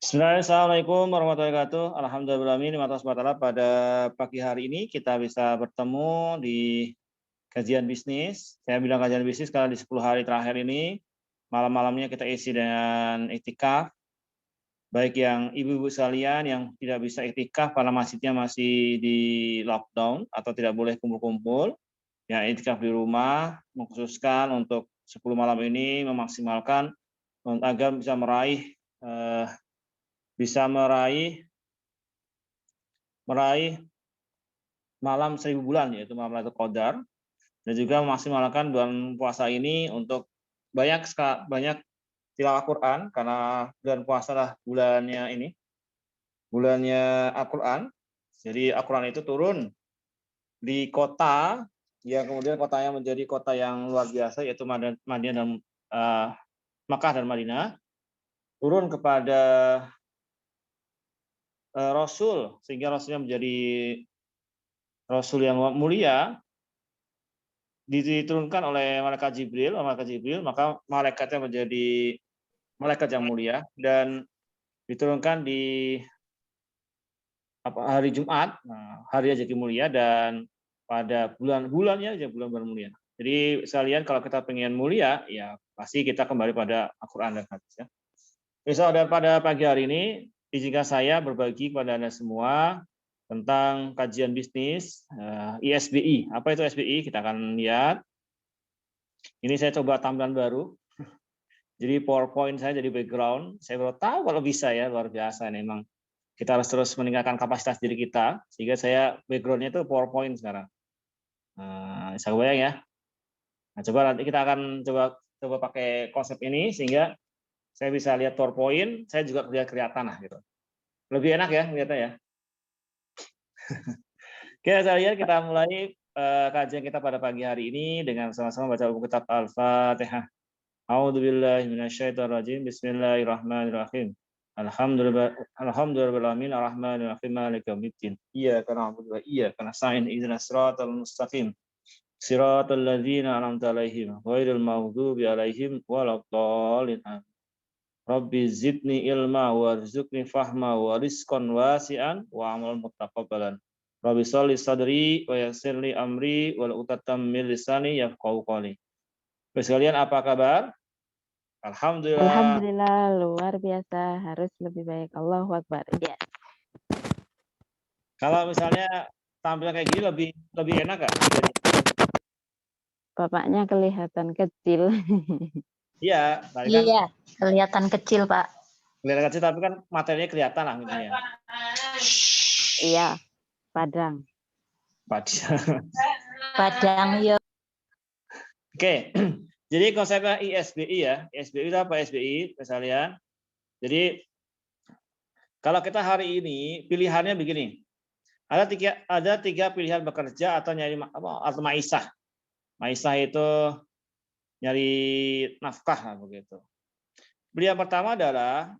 Assalamualaikum warahmatullahi wabarakatuh. Alhamdulillah pada pagi hari ini kita bisa bertemu di kajian bisnis. Saya bilang kajian bisnis karena di 10 hari terakhir ini malam-malamnya kita isi dengan iktikaf. Baik yang ibu-ibu sekalian yang tidak bisa iktikaf karena masjidnya masih di lockdown atau tidak boleh kumpul-kumpul, yang iktikaf di rumah mengkhususkan untuk 10 malam ini memaksimalkan agar bisa meraih malam 1000 bulan, yaitu malam Lailatul Qadar, dan juga memaksimalkan bulan puasa ini untuk banyak tilawah Quran, karena bulan puasa lah bulannya Al-Quran. Jadi Al-Quran itu turun di kota yang kemudian kotanya menjadi kota yang luar biasa, yaitu Madinah dan Makkah dan Madinah, turun kepada Rasul, sehingga Rasulnya menjadi Rasul yang mulia, diturunkan oleh malaikat Jibril, maka malaikatnya menjadi malaikat yang mulia dan diturunkan di hari Jumat, hari jadi mulia, dan pada bulannya aja bulan mulia. Jadi sekalian kalau kita pengen mulia, ya pasti kita kembali pada Al-Quran dan hadis, ya. Dan pada pagi hari ini, izinkan saya berbagi kepada Anda semua tentang kajian bisnis ISBI. Apa itu ISBI? Kita akan lihat. Ini saya coba tampilan baru. Jadi PowerPoint saya jadi background. Saya baru tahu kalau bisa, ya, luar biasa. Memang kita harus terus meningkatkan kapasitas diri kita, sehingga saya backgroundnya itu PowerPoint sekarang. Bisa kebayang, ya. Nah, coba nanti kita akan coba pakai konsep ini sehingga saya bisa lihat PowerPoint, saya juga kelihatan lah gitu. Lebih enak, ya, melihatnya, ya. Oke, sekalian kita mulai kajian kita pada pagi hari ini dengan sama-sama baca buku kitab Al-Fatihah. A'udzubillahi minasyaitonirrajim. Bismillahirrahmanirrahim. Alhamdulillahirabbil arrahmanirrahim maliki yaumiddin. Iyyaka na'budu wa iyyaka nasta'in ihdinas siratal mustaqim. Siratal ladzina an'amta 'alaihim ghairil maghdubi 'alaihim waladdallin. Rabbi zidni ilma warzuqni fahma wa rizqan wasi'an wa amalan mutaqabbalan. Rabbi sholli sadri wa yassirli amri wal uqdatam min lisani yafqahu qawli. Sekalian, apa kabar? Alhamdulillah. Alhamdulillah, luar biasa, harus lebih baik. Allahu Akbar. Ya. Kalau misalnya tampil kayak gini lebih enak nggak? Bapaknya kelihatan kecil. Iya, iya, kelihatan kecil, Pak. Kelihatan kecil, tapi kan materinya kelihatan lah gitu, ya. Iya, Padang. Padang, ya. Oke, jadi konsepnya ISBI, ya. ISBI itu apa? ISBI, misalnya. Jadi kalau kita hari ini pilihannya begini, ada tiga pilihan bekerja atau nyari atau maisah. Maisah itu nyari nafkah lah, begitu. Pilihan pertama adalah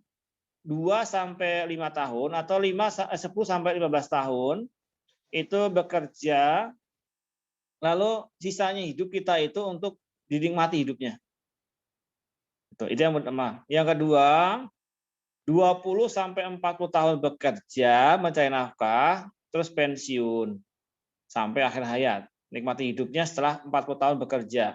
2 sampai 5 tahun atau 10 sampai 15 tahun itu bekerja, lalu sisanya hidup kita itu untuk dinikmati hidupnya. Itu yang pertama. Yang kedua, 20 sampai 40 tahun bekerja mencari nafkah, terus pensiun sampai akhir hayat. Nikmati hidupnya setelah 40 tahun bekerja.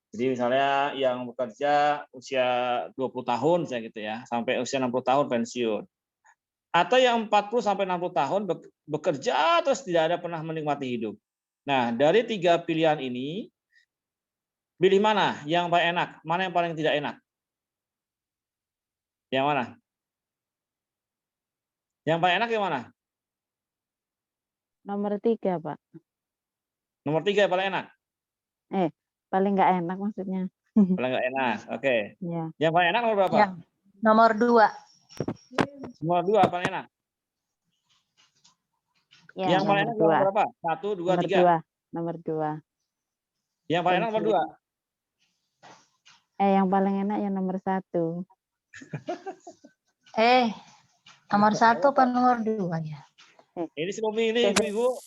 Jadi misalnya yang bekerja usia 20 tahun saya gitu, ya, sampai usia 60 tahun pensiun. Atau yang 40 sampai 60 tahun bekerja terus tidak ada pernah menikmati hidup. Nah, dari 3 pilihan ini, pilih mana yang paling enak? Mana yang paling tidak enak? Yang mana? Yang paling enak yang mana? Nomor 3, Pak. Nomor 3 paling enak? Paling nggak enak maksudnya. Paling nggak enak, oke. Ya. Yang paling enak nomor berapa? Ya. Nomor 2. Nomor 2 paling enak. Ya, Yang paling enak nomor berapa? 1, 2, 3. Nomor 2. Yang paling enak nomor 2. Yang paling enak yang nomor 1. Nomor 1 apa nomor 2 ya? Ini sebelum ini ibu-ibu.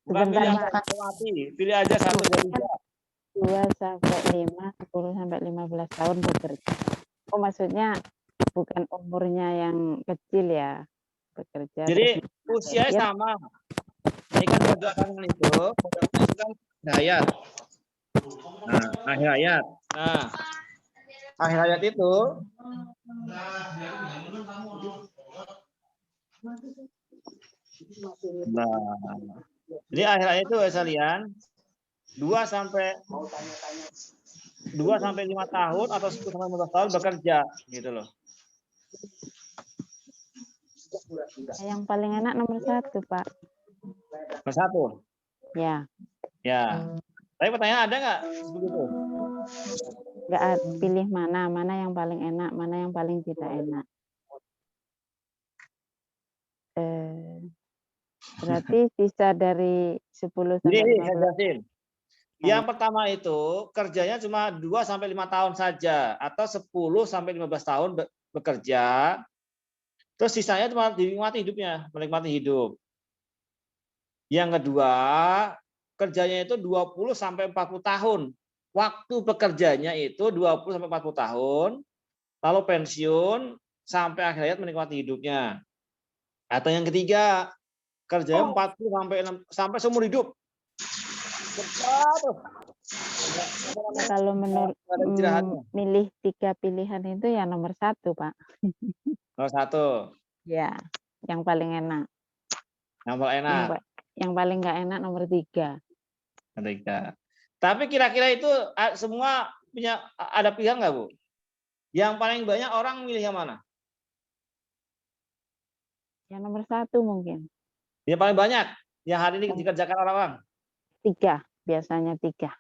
Bukan pilih yang pilih aja 1, 2, 3. 2 sampai 5, 10 sampai 15 tahun bekerja. Oh, maksudnya bukan umurnya yang kecil ya, bekerja Jadi terus usianya lahir. sama. Ini kan pada tangan itu kan hayat. Nah, akhir hayat. Nah, akhir hayat itu jadi akhir hayat itu sekalian 2 sampai 5 tahun atau 10 sampai 15 tahun bekerja gitu loh. Yang paling enak nomor 1, Pak. Nomor 1. Ya, Ya. Tapi pertanyaan ada nggak begitu? nggak pilih mana yang paling enak, mana yang paling tidak enak. Berarti sisa dari 10 sampai Jadi, 15. saya jelasin. Yang pertama itu kerjanya cuma 2 sampai 5 tahun saja atau 10 sampai 15 tahun bekerja. Terus sisanya cuma menikmati hidupnya, menikmati hidup. Yang kedua, kerjanya itu 20 sampai 40 tahun. Waktu bekerjanya itu 20 sampai 40 tahun, lalu pensiun sampai akhir hayat menikmati hidupnya. Atau yang ketiga, kerjanya 40 sampai seumur hidup. Kalau menurut milih 3 pilihan itu ya nomor 1, Pak. Nomor 1. Ya, yang paling enak. Yang paling enak. Yang paling nggak enak nomor 3. Ketiga. Tapi kira-kira itu semua punya ada pilihan nggak, Bu? Yang paling banyak orang milih yang mana? Yang nomor 1 mungkin. Yang paling banyak yang hari ini dikerjakan orang-orang? 3, biasanya 3.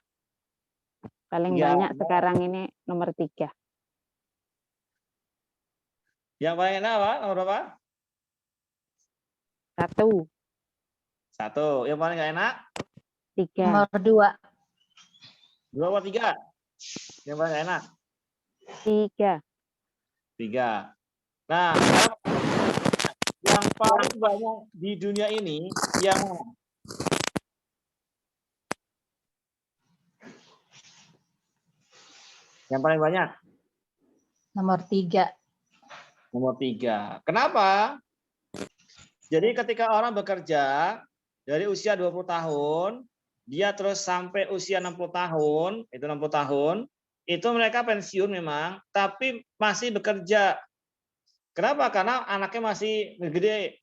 Paling 3. banyak sekarang ini nomor 3. Yang paling enak apa? Nomor berapa? 1. 1. Yang paling nggak enak? 3. Nomor 2. 2 atau 3? Yang paling nggak enak? 3. 3. Nah, yang paling banyak di dunia ini yang mana? Yang paling banyak? Nomor 3. Nomor 3. Kenapa? Jadi ketika orang bekerja dari usia 20 tahun, dia terus sampai usia 60 tahun, itu 60 tahun, itu mereka pensiun memang, tapi masih bekerja. Kenapa? Karena anaknya masih gede.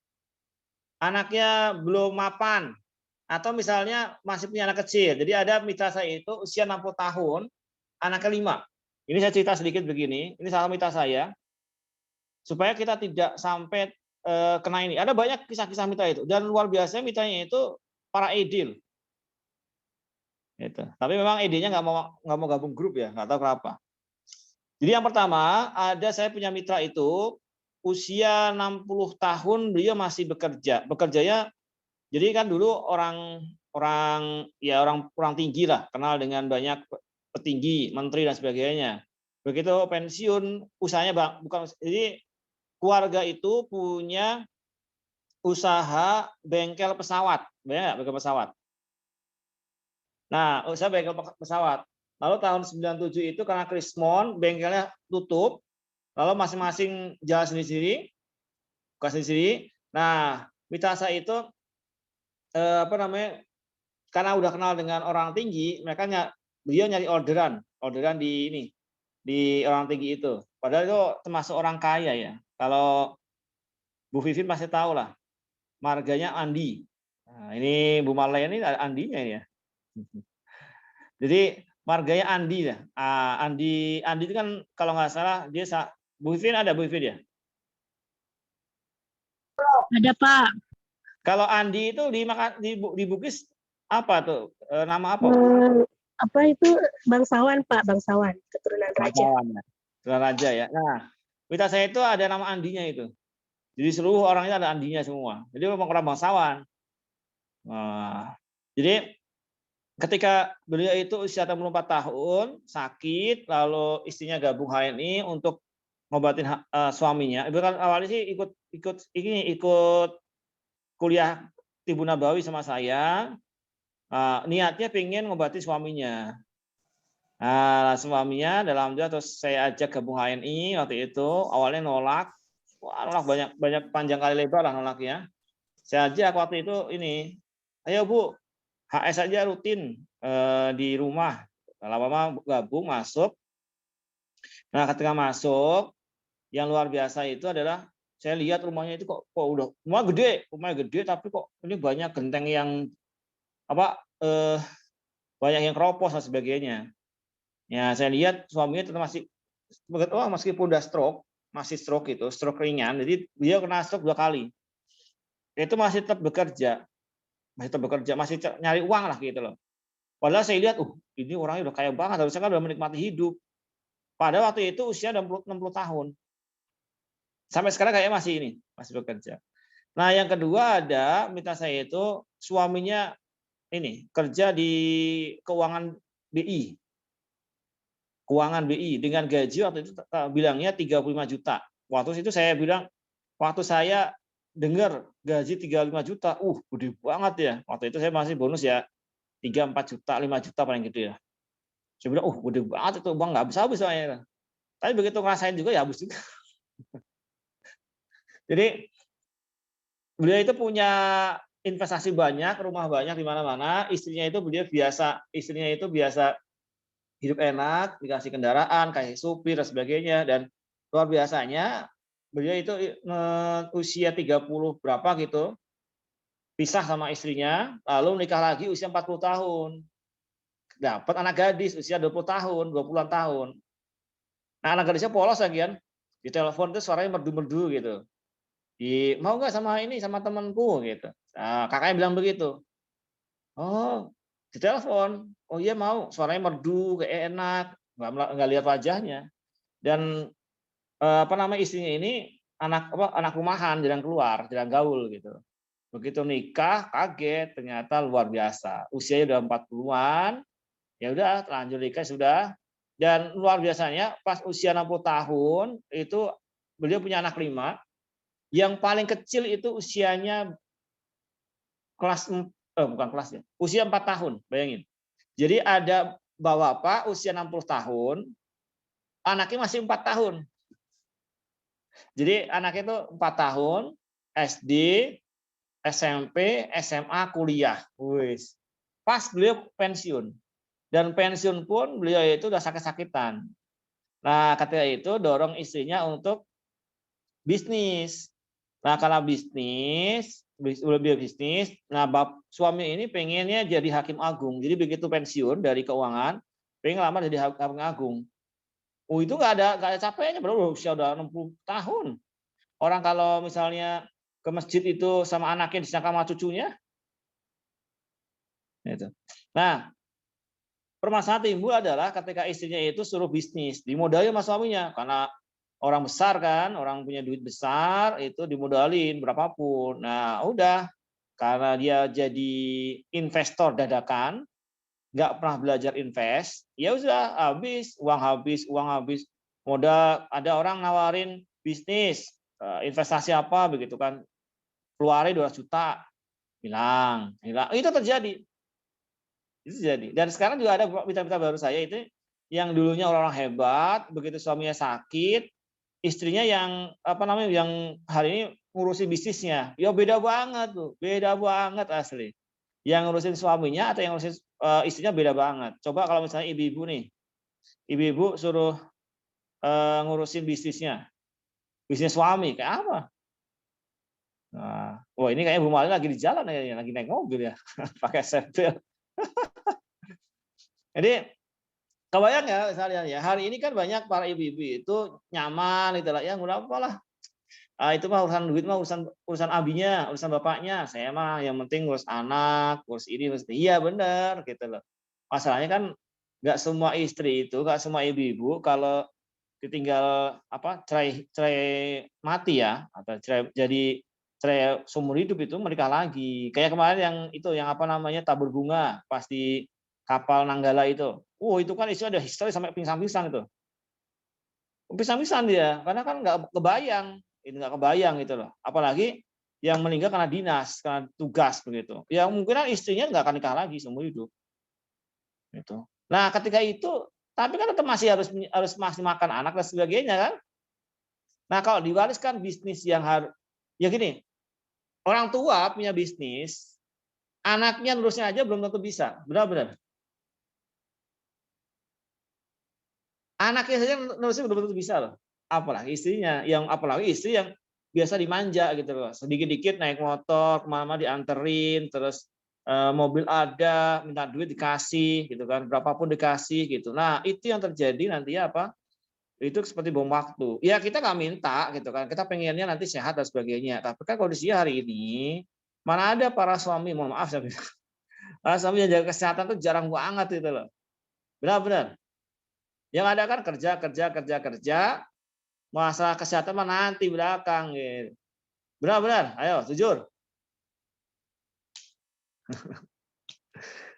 Anaknya belum mapan. Atau misalnya masih punya anak kecil. Jadi ada mitra saya itu usia 60 tahun, anaknya 5. Ini saya cerita sedikit begini, ini salah mitra saya. Supaya kita tidak sampai kena ini. Ada banyak kisah-kisah mitra itu. Dan luar biasa mitranya itu para edil. Itu. Tapi memang idenya nggak mau gabung grup ya, nggak tahu kenapa. Jadi yang pertama, ada saya punya mitra itu usia 60 tahun beliau masih bekerja. Bekerjanya jadi kan dulu orang tinggi lah, kenal dengan banyak petinggi, menteri dan sebagainya. Begitu pensiun, usahanya bukan, jadi keluarga itu punya usaha bengkel pesawat, banyak nggak bengkel pesawat? Nah, usaha bengkel pesawat. Lalu tahun 97 itu karena krismon, bengkelnya tutup, lalu masing-masing jalan sendiri-sendiri, buka sendiri. Nah, mitra saya itu karena udah kenal dengan orang tinggi, beliau nyari orderan di orang tinggi itu. Padahal itu termasuk orang kaya ya. Kalau Bu Vivin pasti tahu lah, marganya Andi. Nah, ini Bu Marlaya ini ada Andinya ya. Jadi marganya Andi ya. Andi itu kan kalau nggak salah dia Bu Vivin ada Bu Vivin ya? Ada, Pak. Kalau Andi itu di Bugis apa tuh? Nama apa? Apa itu bangsawan, Pak, bangsawan, keturunan raja. Bangsawan ya. Keturunan raja ya. Nah, mitra saya itu ada nama Andinya itu. Jadi seluruh orangnya ada Andinya semua. Jadi memang orang bangsawan. Nah, jadi ketika beliau itu usia 64 tahun, sakit, lalu istrinya gabung HNI untuk ngobatin suaminya. Ibu kan awalnya sih ikut kuliah Tibu Nabawi sama saya. Niatnya pengen ngobati suaminya. Nah, suaminya dalam dia terus saya ajak gabung HNI waktu itu, awalnya nolak. Wah, nolak banyak banyak panjang kali lebar lah nolaknya. Saya ajak waktu itu ini, "Ayo Bu, HS aja rutin di rumah." Lama-lama gabung masuk. Nah, ketika masuk, yang luar biasa itu adalah saya lihat rumahnya itu kok udah rumahnya gede tapi kok ini banyak genteng yang apa banyak yang keropos dan sebagainya. Ya, saya lihat suaminya tetap meskipun udah stroke, masih stroke ringan, jadi dia kena stroke 2 kali. Itu masih tetap bekerja, masih nyari uang lah gitu loh. Padahal saya lihat, ini orangnya udah kaya banget, harusnya kan udah menikmati hidup. Padahal waktu itu usia 60 tahun. Sampai sekarang kayaknya masih bekerja. Nah, yang kedua ada mitra saya itu suaminya ini kerja di keuangan BI. Keuangan BI dengan gaji waktu itu bilangnya 35 juta. Waktu itu saya bilang, waktu saya dengar gaji 35 juta, gede banget ya. Waktu itu saya masih bonus ya 3, 4 juta, 5 juta paling gede ya. Saya bilang, gede banget itu, uang nggak habis-habis soalnya. Tapi begitu ngerasain juga ya habis juga. Jadi beliau itu punya investasi banyak, rumah banyak di mana-mana, istrinya itu biasa hidup enak, dikasih kendaraan, kasih supir dan sebagainya, dan luar biasanya beliau itu usia 30 berapa gitu, pisah sama istrinya, lalu nikah lagi usia 40 tahun. Dapat anak gadis usia 20 tahun, 20-an tahun. Nah, anak gadisnya polos lagi kan. Di telepon itu suaranya merdu-merdu gitu. Mau nggak sama temanku gitu. Nah, kakaknya bilang begitu. Oh, di telepon. Oh iya mau, suaranya merdu, kayak enak, nggak lihat wajahnya. Dan istrinya ini anak rumahan, jarang gaul gitu. Begitu nikah, kaget, ternyata luar biasa. Usianya udah 40-an, ya udah lanjut nikah sudah. Dan luar biasanya pas usia 60 tahun itu beliau punya anak 5. Yang paling kecil itu usianya bukan kelasnya, usia 4 tahun, bayangin. Jadi ada bapak usia 60 tahun, anaknya masih 4 tahun. Jadi anaknya itu 4 tahun, SD, SMP, SMA, kuliah. Wis. Pas beliau pensiun. Dan pensiun pun beliau itu udah sakit-sakitan. Nah, ketika itu dorong istrinya untuk bisnis. Nah, kalau bisnis, nah suami ini pengennya jadi hakim agung. Jadi begitu pensiun dari keuangan, pengen lamar jadi hakim agung. Itu nggak ada capeknya, bro. Usia udah 60 tahun. Orang kalau misalnya ke masjid itu sama anaknya disangka sama cucunya. Gitu. Nah, permasalahan timbul adalah ketika istrinya itu suruh bisnis, dimodali sama suaminya karena orang besar kan, orang punya duit besar itu dimodalin berapapun. Nah, udah karena dia jadi investor dadakan, nggak pernah belajar invest, ya udah uang habis, modal ada orang nawarin bisnis, investasi apa begitu kan, keluarin 200 juta, hilang. Itu terjadi. Itu jadi. Dan sekarang juga ada mitra-mitra baru saya itu yang dulunya orang-orang hebat, begitu suaminya sakit, istrinya yang yang hari ini ngurusin bisnisnya. Ya beda banget tuh, beda banget asli. Yang ngurusin suaminya atau yang ngurusin istrinya beda banget. Coba kalau misalnya ibu-ibu nih, ibu-ibu suruh ngurusin bisnisnya, bisnis suami kayak apa? Nah, wah ini kayaknya Bu Mali lagi di jalan ya, lagi naik mobil ya, pakai seatbelt. Jadi kebayang ya misalnya ya, hari ini kan banyak para ibu-ibu itu nyaman gitu lah, ya nggak apa lah. Itu mah urusan duit mah urusan abinya, urusan bapaknya. Saya mah yang penting ngurus anak, ngurus ini, ngurus itu. Iya benar gitu loh. Masalahnya kan nggak semua istri itu, nggak semua ibu-ibu kalau ditinggal cerai mati ya, atau cerai seumur hidup itu menikah lagi. Kayak kemarin yang tabur bunga pas di kapal Nanggala itu. Itu kan istri ada history sampai pingsan-pingsan itu. Pingsan-pingsan dia, karena kan nggak kebayang gitu loh. Apalagi yang meninggal karena dinas, karena tugas begitu. Ya mungkin istrinya nggak akan nikah lagi seumur hidup. Gitu. Nah ketika itu tapi kan tetap masih harus masih makan anak dan sebagainya kan. Nah, kalau diwariskan bisnis yang harus, ya gini, orang tua punya bisnis, anaknya nerusnya aja belum tentu bisa, benar-benar. Anaknya saja nerusnya belum tentu bisa loh, apalagi istrinya, apalagi istri yang biasa dimanja gitu loh, sedikit-dikit naik motor kemana-mana dianterin, terus mobil ada, minta duit dikasih gitu kan, berapapun dikasih gitu. Nah, itu yang terjadi nanti apa? Itu seperti bom waktu. Ya kita nggak minta gitu kan, kita pengennya nanti sehat dan sebagainya. Tapi kan kondisinya hari ini, mana ada para suami, mohon maaf saya bilang, para suami yang jaga kesehatan tuh jarang banget itu loh. Benar-benar. Yang ada kan kerja, masalah kesehatan mah nanti belakang gitu. Benar-benar, ayo jujur.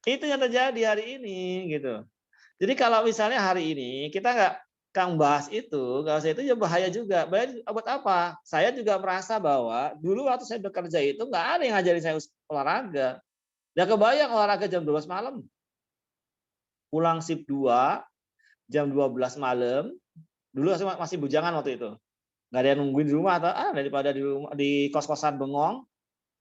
Itu yang terjadi hari ini gitu. Jadi kalau misalnya hari ini kita nggak Kang bahas itu, nggak usah itu ya bahaya juga. Bahaya buat apa? Saya juga merasa bahwa dulu waktu saya bekerja itu nggak ada yang ngajarin saya olahraga. Udah kebayang olahraga jam 12 malam. Pulang shift 2, jam 12 malam. Dulu saya masih bujangan waktu itu. Nggak ada yang nungguin di rumah, atau daripada di rumah, di kos-kosan bengong,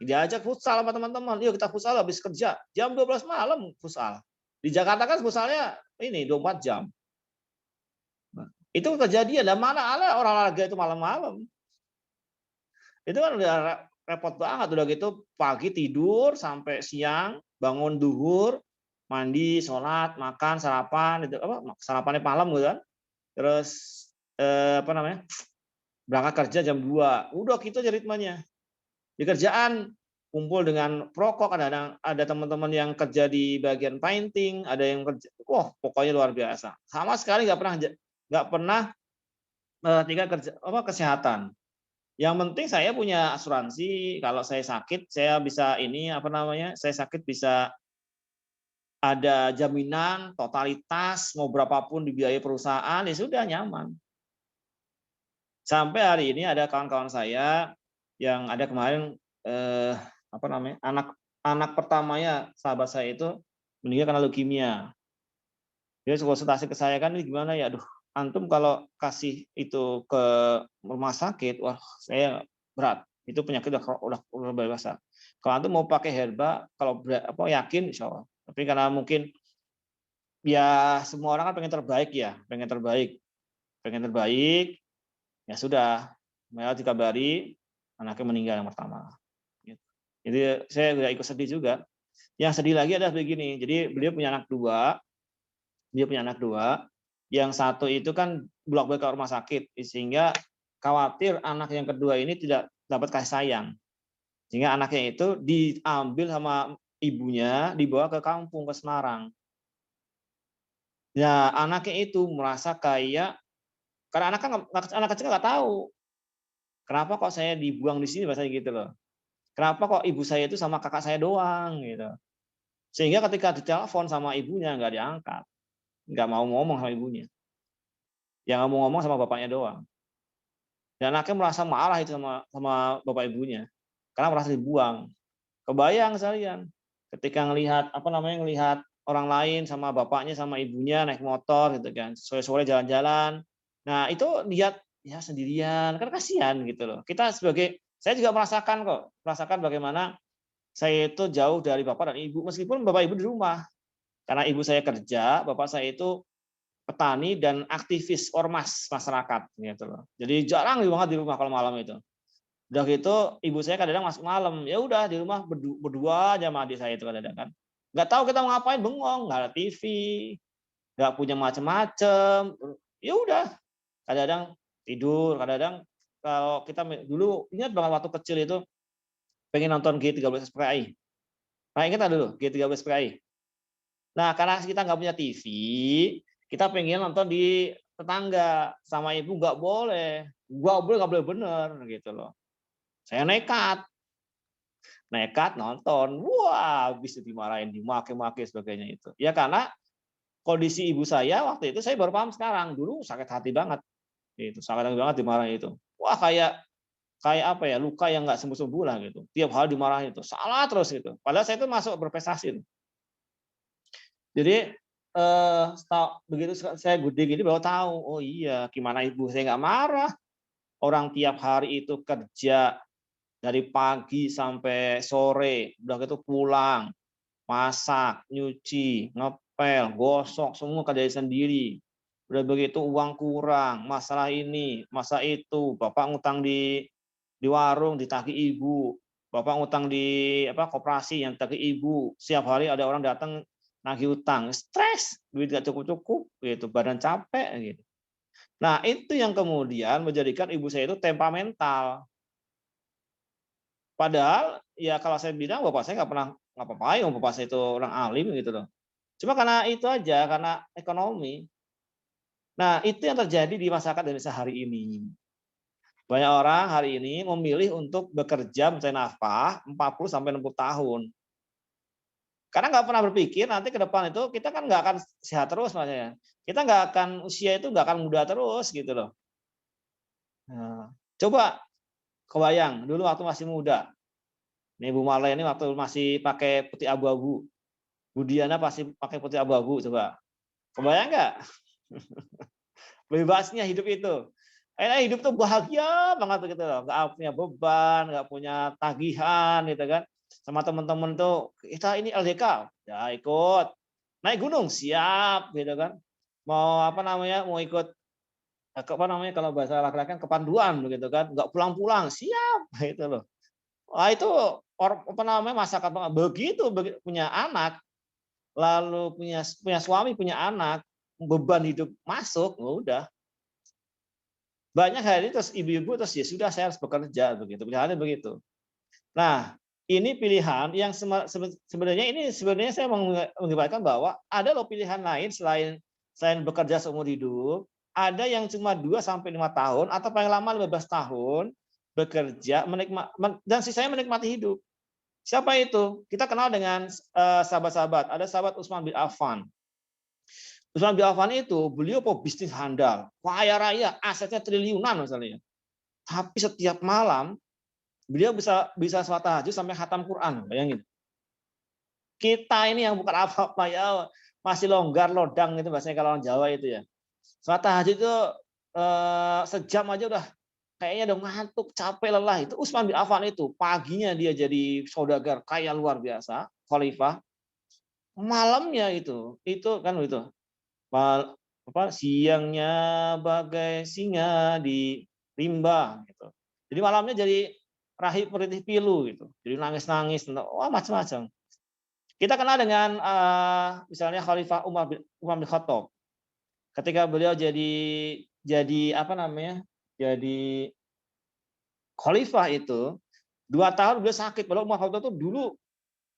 diajak futsal sama teman-teman. Yuk kita futsal habis kerja. Jam 12 malam futsal. Di Jakarta kan futsalnya ini 24 jam. Itu kejadian, dan mana ada orang olahraga itu malam-malam. Itu kan udah repot banget, udah gitu pagi tidur sampai siang, bangun duhur, mandi, sholat, makan, sarapan, itu apa sarapannya malam gitu kan. Terus apa namanya? Berangkat kerja jam 2. Udah gitu aja ritmenya. Di kerjaan kumpul dengan perokok, ada teman-teman yang kerja di bagian painting, ada yang kerja, wah pokoknya luar biasa. Sama sekali nggak pernah tingkat kerja apa kesehatan. Yang penting saya punya asuransi, kalau saya sakit saya bisa ini apa namanya? Saya sakit bisa ada jaminan totalitas mau berapapun dibiayai perusahaan, ya sudah nyaman. Sampai hari ini ada kawan-kawan saya yang ada kemarin apa namanya? Anak pertamanya sahabat saya itu meninggal karena leukemia. Dia konsultasi ke saya, kan ini gimana ya? Aduh, antum kalau kasih itu ke rumah sakit, wah saya berat. Itu penyakit udah biasa. Kalau antum mau pakai herba, kalau apa yakin insya Allah. Tapi karena mungkin ya semua orang kan pengen terbaik ya, pengen terbaik, ya sudah. Malah dikabari anaknya meninggal yang pertama. Jadi saya udah ikut sedih juga. Yang sedih lagi adalah begini. Jadi beliau punya anak dua, yang satu itu kan bolak-balik ke rumah sakit, sehingga khawatir anak yang kedua ini tidak dapat kasih sayang, sehingga anaknya itu diambil sama ibunya, dibawa ke kampung, ke Semarang. Ya anaknya itu merasa kayak, karena anak kecil nggak tahu kenapa kok saya dibuang di sini, bahasanya gitu loh. Kenapa kok ibu saya itu sama kakak saya doang gitu. Sehingga ketika ditelepon sama ibunya nggak diangkat. Nggak mau ngomong sama ibunya. Yang mau ngomong sama bapaknya doang. Dan anaknya merasa marah itu sama bapak ibunya. Karena merasa dibuang. Kebayang sekalian. Ketika ngelihat orang lain sama bapaknya sama ibunya naik motor gitu kan. Sore-sore jalan-jalan. Nah, itu lihat ya sendirian. Kan kasihan gitu loh. Saya juga merasakan bagaimana saya itu jauh dari bapak dan ibu, meskipun bapak ibu di rumah. Karena ibu saya kerja, bapak saya itu petani dan aktivis ormas masyarakat gitu loh. Jadi jarang banget di rumah kalau malam itu. Udah gitu ibu saya kadang masuk malam, ya udah di rumah berdua aja sama adik saya itu kadang kan. Nggak tahu kita mau ngapain, bengong, nggak ada TV, nggak punya macem-macem. Ya udah, kadang-kadang tidur, kadang-kadang kalau kita dulu ingat banget waktu kecil itu pengen nonton G13 SPKI. Nah, ingat dulu G13 SPKI. Nah, karena kita nggak punya TV, kita pengen nonton di tetangga, sama ibu nggak boleh nggak boleh bener gitu loh. Saya nekat nonton, wah bisa dimarahin, dimaki-maki sebagainya itu. Ya karena kondisi ibu saya waktu itu saya baru paham sekarang, dulu sakit hati banget, itu sakit hati banget dimarahin itu. Wah kayak apa ya, luka yang nggak sembuh-sembuh lah gitu. Tiap hari dimarahin itu, salah terus gitu. Padahal saya itu masuk berprestasi. Jadi begitu saya gede gini baru tahu, oh iya gimana ibu saya nggak marah. Orang tiap hari itu kerja dari pagi sampai sore, udah gitu pulang, masak, nyuci, ngepel, gosok, semua kerjain sendiri. Udah begitu uang kurang, masalah ini, masalah itu, bapak ngutang di warung ditagih ibu, bapak ngutang di koperasi yang ditagih ibu, setiap hari ada orang datang nagih utang, stres, duit gak cukup-cukup, gitu, badan capek, gitu. Nah itu yang kemudian menjadikan ibu saya itu temperamental. Padahal ya kalau saya bilang bapak saya nggak pernah ngapa-ngapain, bapak saya itu orang alim gitu loh. Cuma karena itu aja, karena ekonomi. Nah itu yang terjadi di masyarakat Indonesia hari ini. Banyak orang hari ini memilih untuk bekerja mencari nafkah 40 sampai 60 tahun. Karena nggak pernah berpikir nanti ke depan itu kita kan nggak akan sehat terus maksudnya. Kita nggak akan usia itu nggak akan muda terus gitu loh. Nah, coba kebayang dulu waktu masih muda. Nih Bu Marla ini waktu masih pakai putih abu-abu. Bu Diana pasti pakai putih abu-abu coba. Kebayang nggak? Bebasnya hidup itu. Hidup tuh bahagia banget gitu loh. Nggak punya beban, nggak punya tagihan gitu kan. Sama teman-teman tuh kita ini LDK, ya ikut. Naik gunung siap gitu kan. Mau mau ikut kalau bahasa laki-laki kan kepanduan begitu kan. Nggak pulang-pulang siap gitu loh. Wah itu masyarakat banget. Begitu punya anak, lalu punya suami, punya anak, beban hidup masuk, udah. Banyak hari ini terus ibu-ibu terus ya sudah saya harus bekerja begitu. Pilihannya begitu. Nah, ini pilihan yang sebenarnya saya mengibaratkan bahwa ada loh pilihan lain selain bekerja seumur hidup, ada yang cuma 2 sampai 5 tahun atau paling lama 15 tahun bekerja dan sisanya menikmati hidup. Siapa itu? Kita kenal dengan sahabat-sahabat. Ada sahabat Utsman bin Affan. Utsman bin Affan itu beliau pebisnis handal, kaya raya, asetnya triliunan misalnya. Tapi setiap malam beliau bisa sholat tahajud sampai khatam Quran, bayangin. Kita ini yang bukan apa-apa ya, masih longgar lodang itu bahasanya kalau orang Jawa itu ya. Sholat tahajud itu sejam aja udah kayaknya udah ngantuk, capek, lelah. Itu Utsman bin Affan itu paginya dia jadi saudagar kaya luar biasa, khalifah. Malamnya itu kan itu siangnya bagai singa di rimba gitu. Jadi malamnya jadi rahib peritih pilu gitu. Jadi nangis-nangis macam-macam. Kita kenal dengan misalnya Khalifah Umar bin Khattab. Ketika beliau jadi khalifah itu 2 tahun beliau sakit. Padahal Umar bin Khattab itu dulu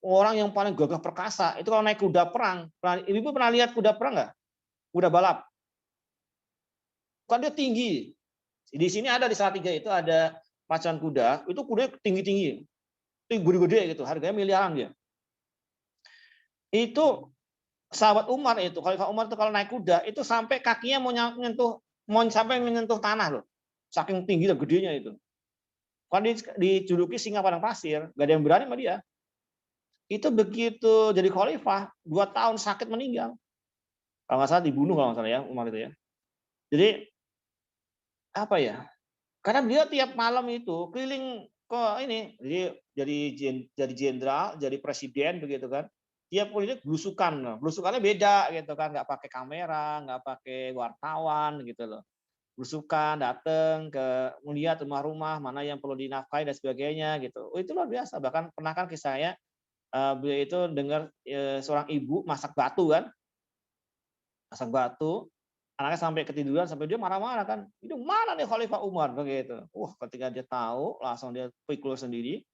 orang yang paling gagah perkasa. Itu kalau naik kuda perang. Ibu pernah lihat kuda perang nggak? Kuda balap. Kan dia tinggi. Di sini ada di Salatiga itu ada pacuan kuda, itu kudanya tinggi-tinggi. Gede-gede gitu, harganya miliaran dia. Itu sahabat Umar itu, Khalifah Umar itu kalau naik kuda itu sampai kakinya sampai menyentuh tanah loh. Saking tinggi dan gedenya itu. Kan dijuluki singa padang pasir, gak ada yang berani sama dia. Itu begitu jadi khalifah, 2 tahun sakit meninggal. Kalau nggak salah dibunuh kalau nggak salah ya Umar itu ya. Jadi apa ya? Karena beliau tiap malam itu keliling ke ini, jadi jenderal, jadi presiden begitu kan. Tiap keliling belusukan, belusukannya beda gitu kan, nggak pakai kamera, nggak pakai wartawan gitu loh. Belusukan, datang ke melihat rumah-rumah mana yang perlu dinafkahi dan sebagainya gitu. Oh, itu luar biasa. Bahkan pernah kan kisah saya beliau itu dengar seorang ibu masak batu kan, anaknya sampai ketiduran sampai dia marah-marah kan, itu mana nih Khalifah Umar begitu. Ketika dia tahu langsung dia pikul sendiri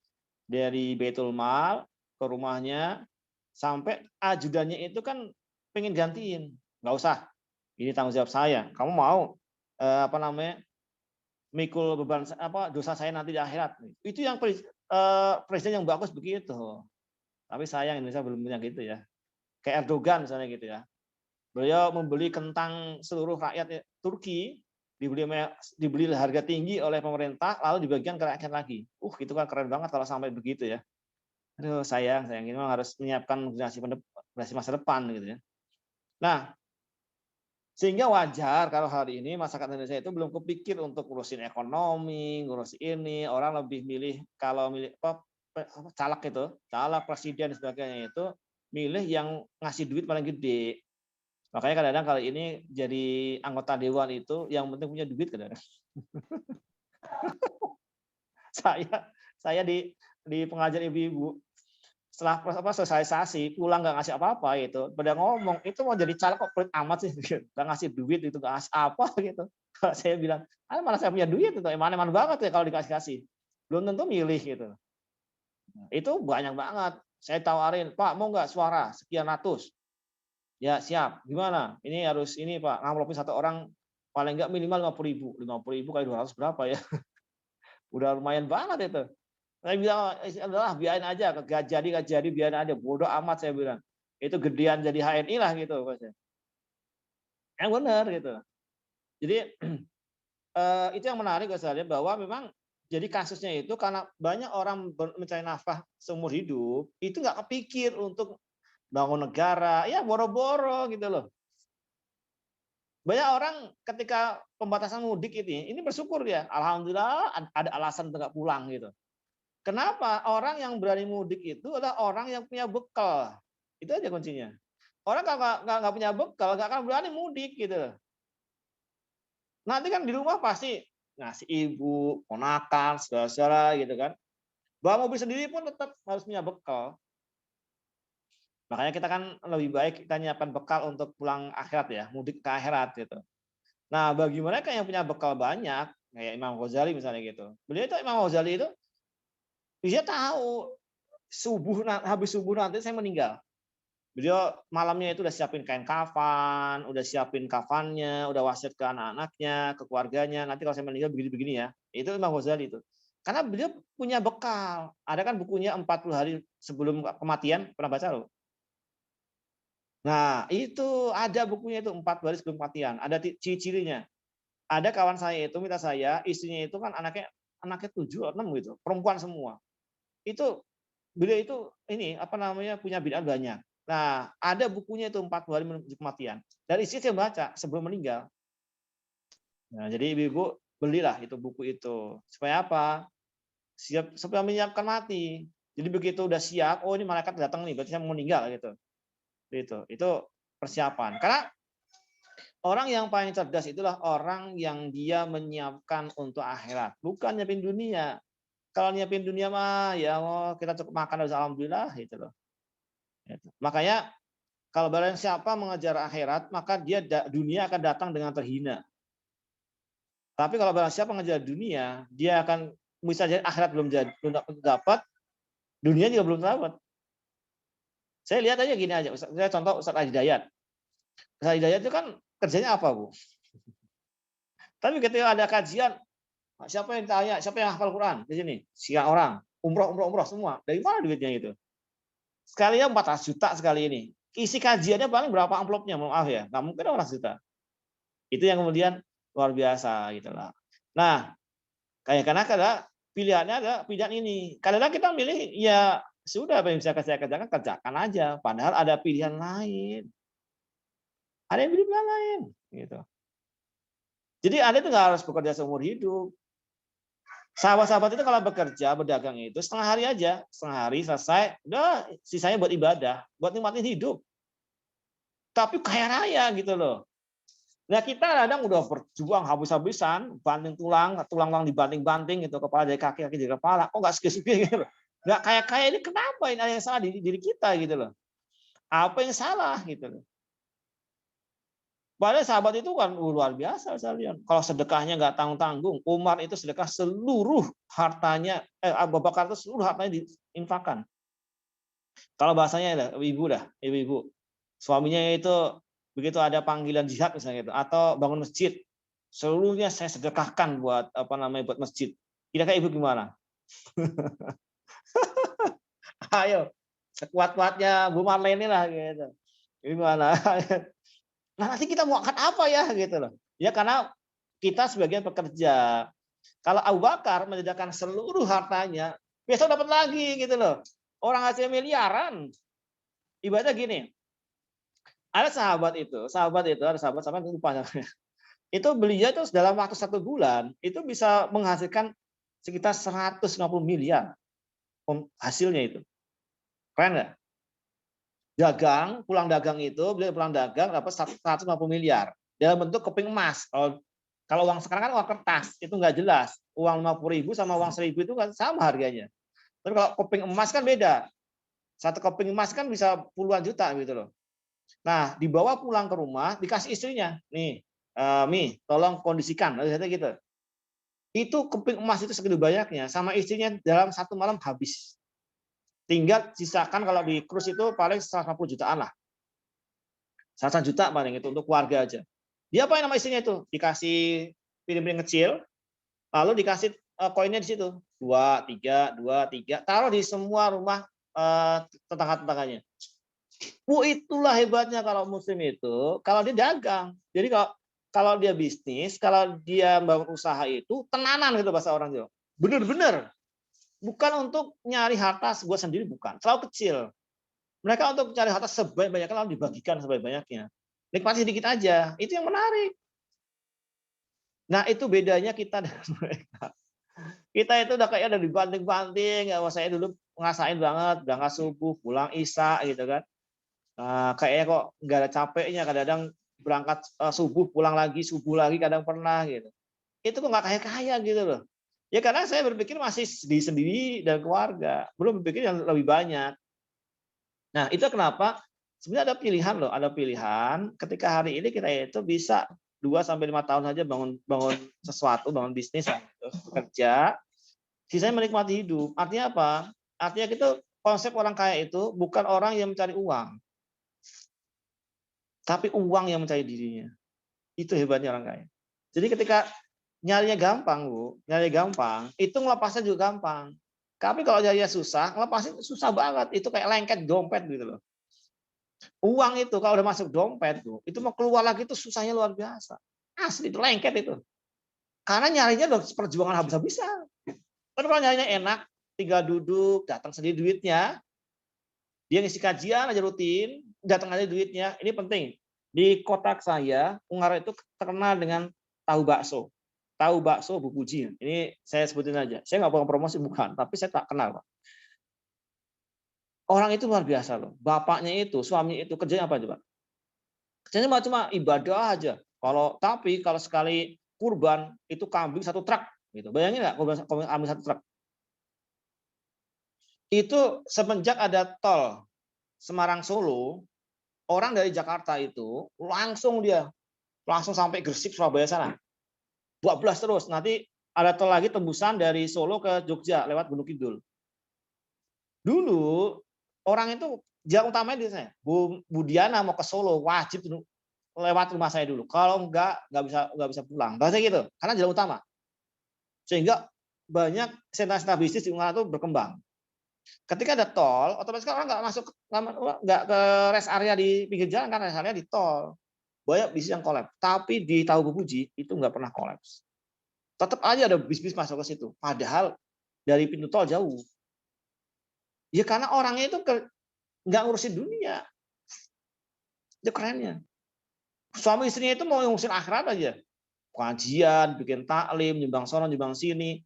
dari Baitul Mal ke rumahnya, sampai ajudannya itu kan pengen gantiin, nggak usah, ini tanggung jawab saya, kamu mau mikul beban dosa saya nanti di akhirat. Itu yang presiden yang bagus begitu. Tapi sayang Indonesia belum punya gitu ya, kayak Erdogan misalnya gitu ya. Beliau membeli kentang seluruh rakyat Turki, dibeli harga tinggi oleh pemerintah, lalu dibagikan ke rakyat lagi. Itu kan keren banget kalau sampai begitu ya. Aduh sayang ini memang harus menyiapkan generasi masa depan gitu ya. Nah, sehingga wajar kalau hari ini masyarakat Indonesia itu belum kepikir untuk ngurusin ekonomi, ngurusin ini. Orang lebih milih kalau milih caleg itu, caleg presiden dan sebagainya itu milih yang ngasih duit paling gede. Makanya kadang-kadang kali ini jadi anggota dewan itu yang penting punya duit kadang-kadang. saya di pengajian ibu-ibu setelah sosialisasi pulang nggak ngasih apa-apa gitu, pada ngomong itu mau jadi caleg kok pelit amat sih, nggak ngasih duit itu nggak ngasih apa gitu. Kalau saya bilang, malah saya punya duit itu eman-eman banget ya kalau dikasih, belum tentu milih gitu. Itu banyak banget. Saya tawarin, Pak mau nggak suara sekian ratus? Ya siap. Gimana? Ini harus ini Pak, ngamplopin satu orang paling nggak minimal 50.000. 50.000 kali 200 berapa ya? Udah lumayan banget itu. Saya bilang, adalah biarin aja, nggak jadi biarin aja, bodoh amat saya bilang. Itu gedean jadi HNI lah gitu. Yang benar gitu. Jadi itu yang menarik saya lihat bahwa memang jadi kasusnya itu karena banyak orang mencari nafkah seumur hidup, itu nggak kepikir untuk bangun negara, ya boro-boro gitu loh. Banyak orang ketika pembatasan mudik ini bersyukur ya, alhamdulillah ada alasan untuk nggak pulang gitu. Kenapa? Orang yang berani mudik itu adalah orang yang punya bekal. Itu aja kuncinya. Orang kalau nggak punya bekal, nggak akan berani mudik gitu. Nanti kan di rumah pasti ngasih ibu, ponakan, saudara-saudara gitu kan. Bawa mobil sendiri pun tetap harus punya bekal. Makanya kita kan lebih baik kita nyiapkan bekal untuk pulang akhirat ya, mudik ke akhirat gitu. Nah, bagi mereka yang punya bekal banyak, kayak Imam Ghazali misalnya gitu. Imam Ghazali itu dia tahu habis subuh nanti saya meninggal. Beliau malamnya itu udah siapin kain kafan, udah siapin kafannya, udah wasiat ke anak-anaknya, ke keluarganya. Nanti kalau saya meninggal begini-begini ya. Itu Imam Ghazali itu. Karena beliau punya bekal. Ada kan bukunya 40 hari sebelum kematian, pernah baca loh. Nah, itu ada bukunya itu 40 hari sebelum kematian. Ada ciri-cirinya. Ada kawan saya itu minta saya, istrinya itu kan anaknya 7 atau 6 gitu, perempuan semua. Itu beliau itu punya bid'ah banyak. Nah, ada bukunya itu 40 hari menuju kematian. Dari istri saya baca sebelum meninggal. Nah, jadi ibu-ibu belilah itu buku itu. Supaya apa? Supaya menyiapkan mati. Jadi begitu udah siap, oh ini malaikat datang nih, berarti saya mau meninggal gitu. Itu persiapan. Karena orang yang paling cerdas itulah orang yang dia menyiapkan untuk akhirat, bukan nyiapin dunia. Kalau nyiapin dunia mah ya kita cukup makan alhamdulillah gitu loh. Makanya kalau barang siapa mengejar akhirat, maka dunia akan datang dengan terhina. Tapi kalau barang siapa mengejar dunia, dia akan bisa jadi akhirat belum dapat, dunia juga belum dapat. Saya lihat aja gini aja, saya contoh Ustaz Hidayat. Ustaz Hidayat itu kan kerjanya apa, Bu? Tapi ketika ada kajian, siapa yang tanya, siapa yang hafal Quran di sini? Sekian orang, umroh semua. Dari mana duitnya itu? Sekalinya 400 juta sekali ini. Isi kajiannya paling berapa amplopnya? Maaf ya, nggak mungkin 400 juta. Itu yang kemudian luar biasa gitu lah. Nah, karena pilihannya ada pilihan ini. Kadang-kadang kita milih ya sudah apa yang bisa saya kerjakan aja. Padahal ada pilihan lain. Ada yang pilihan lain gitu. Jadi Anda itu nggak harus bekerja seumur hidup. Sahabat-sahabat itu kalau bekerja, berdagang itu setengah hari aja. Setengah hari selesai, udah sisanya buat ibadah, buat nikmatin hidup. Tapi kaya raya gitu loh. Nah kita kadang udah berjuang habis-habisan, banting tulang dibanting-banting gitu, kepala dari kaki dari kepala, kok nggak segi-segi gitu. Nggak kaya-kaya ini kenapa ini ada yang salah di diri kita gitu loh. Apa yang salah gitu loh. Padahal sahabat itu kan luar biasa sekalian. Kalau sedekahnya nggak tanggung-tanggung, Umar itu sedekah seluruh hartanya, Abu Bakar itu seluruh hartanya diinfakkan. Kalau bahasanya ibu-ibu, suaminya itu begitu ada panggilan jihad misalnya itu, atau bangun masjid, seluruhnya saya sedekahkan buat buat masjid. Kira-kira ibu gimana? Ayo, sekuat-kuatnya Bu Marlene lah gitu. Gimana? Nah, nanti kita mau angkat apa ya gitu loh. Ya karena kita sebagian pekerja. Kalau Abu Bakar menyediakan seluruh hartanya, besok dapat lagi gitu loh. Orang hasil miliaran. Ibaratnya gini. Ada sahabat itu ada sahabat sampai lupa namanya. Itu beliau itu dalam waktu 1 bulan itu bisa menghasilkan sekitar 150 miliar hasilnya itu. Keren nggak? Pulang dagang itu, beliau pulang dagang dapat 150 miliar dalam bentuk keping emas. Kalau uang sekarang kan uang kertas, itu nggak jelas. Uang 50.000 sama uang 1.000 itu nggak sama harganya. Tapi kalau keping emas kan beda. Satu keping emas kan bisa puluhan juta gitu loh. Nah, dibawa pulang ke rumah, dikasih istrinya. Nih, Mi, tolong kondisikan. Gitu. Itu keping emas itu segede banyaknya, sama istrinya dalam 1 malam habis. Tinggal sisakan kalau di cruise itu paling 150 jutaan lah. 100 juta paling itu untuk keluarga aja. Dia apa yang nama istrinya itu? Dikasih piring-piring kecil, lalu dikasih koinnya di situ. 2, 3, 2, 3. Taruh di semua rumah tetangga-tetangganya. Itulah hebatnya kalau muslim itu, kalau dia dagang. Jadi kalau dia bisnis, kalau dia membangun usaha itu, tenanan gitu bahasa orang Jawa. Bener-bener. Bukan untuk nyari harta buat sendiri, bukan. Terlalu kecil. Mereka untuk mencari harta sebanyak-banyaknya lalu dibagikan sebanyak-banyaknya. Nikmati sedikit aja. Itu yang menarik. Nah, itu bedanya kita dengan mereka. Kita itu udah kayak ada dibanting-banting. Saya dulu ngerasain banget, berangkat subuh, pulang isya gitu kan. Nah, kayaknya kok nggak ada capeknya. Kadang-kadang berangkat subuh, pulang lagi, subuh lagi, kadang pernah gitu. Itu kok nggak kaya-kaya gitu loh. Ya karena saya berpikir masih sendiri dan keluarga. Belum berpikir yang lebih banyak. Nah, itu kenapa sebenarnya ada pilihan loh, ada pilihan ketika hari ini kita itu bisa 2-5 tahun saja bangun sesuatu, bangun bisnis, kerja, sisanya menikmati hidup. Artinya apa? Artinya kita konsep orang kaya itu bukan orang yang mencari uang, tapi uang yang mencari dirinya. Itu hebatnya orang kaya. Jadi ketika nyarinya gampang, Bu, nyarinya gampang, itu ngelepasnya juga gampang. Tapi kalau nyarinya susah, ngelepasnya susah banget. Itu kayak lengket dompet gitu loh. Uang itu kalau udah masuk dompet tuh, itu mau keluar lagi itu susahnya luar biasa. Asli itu lengket itu. Karena nyarinya udah perjuangan habis-habisan. Tapi kalau nyarinya enak, tinggal duduk, datang sendiri duitnya, dia ngisi kajian aja rutin, datang aja duitnya. Ini penting. Di kotak saya, Ungaran itu terkenal dengan tahu bakso. Tahu bakso Bu Puji. Ini saya sebutin aja. Saya nggak mau promosi, bukan. Tapi saya tak kenal, Pak. Orang itu luar biasa loh. Bapaknya itu, suaminya itu kerjanya apa coba? Kerjanya cuma ibadah aja. Tapi kalau sekali kurban itu kambing 1 truk gitu. Bayangin nggak kambing 1 truk? Itu semenjak ada tol Semarang Solo, orang dari Jakarta itu langsung sampai Gresik, Surabaya sana. 12 terus. Nanti ada tol lagi tembusan dari Solo ke Jogja lewat Gunung Kidul. Dulu orang itu jalan utamanya di saya. Bu Diana mau ke Solo wajib lewat rumah saya dulu. Kalau nggak bisa pulang. Bahasa gitu. Karena jalan utama. Sehingga banyak sentra-sentra bisnis di Ungaran itu berkembang. Ketika ada tol, otomatis orang nggak ke rest area di pinggir jalan, kan rest area di tol. Banyak bisnis yang kolaps. Tapi di Tahu Bu Puji itu nggak pernah kolaps. Tetap aja ada bisnis masuk ke situ. Padahal dari pintu tol jauh. Ya karena orangnya itu nggak ngurusin dunia. Itu kerennya. Suami istrinya itu mau ngurusin akhirat aja. Kajian, bikin taklim, nyumbang sono, nyumbang sini.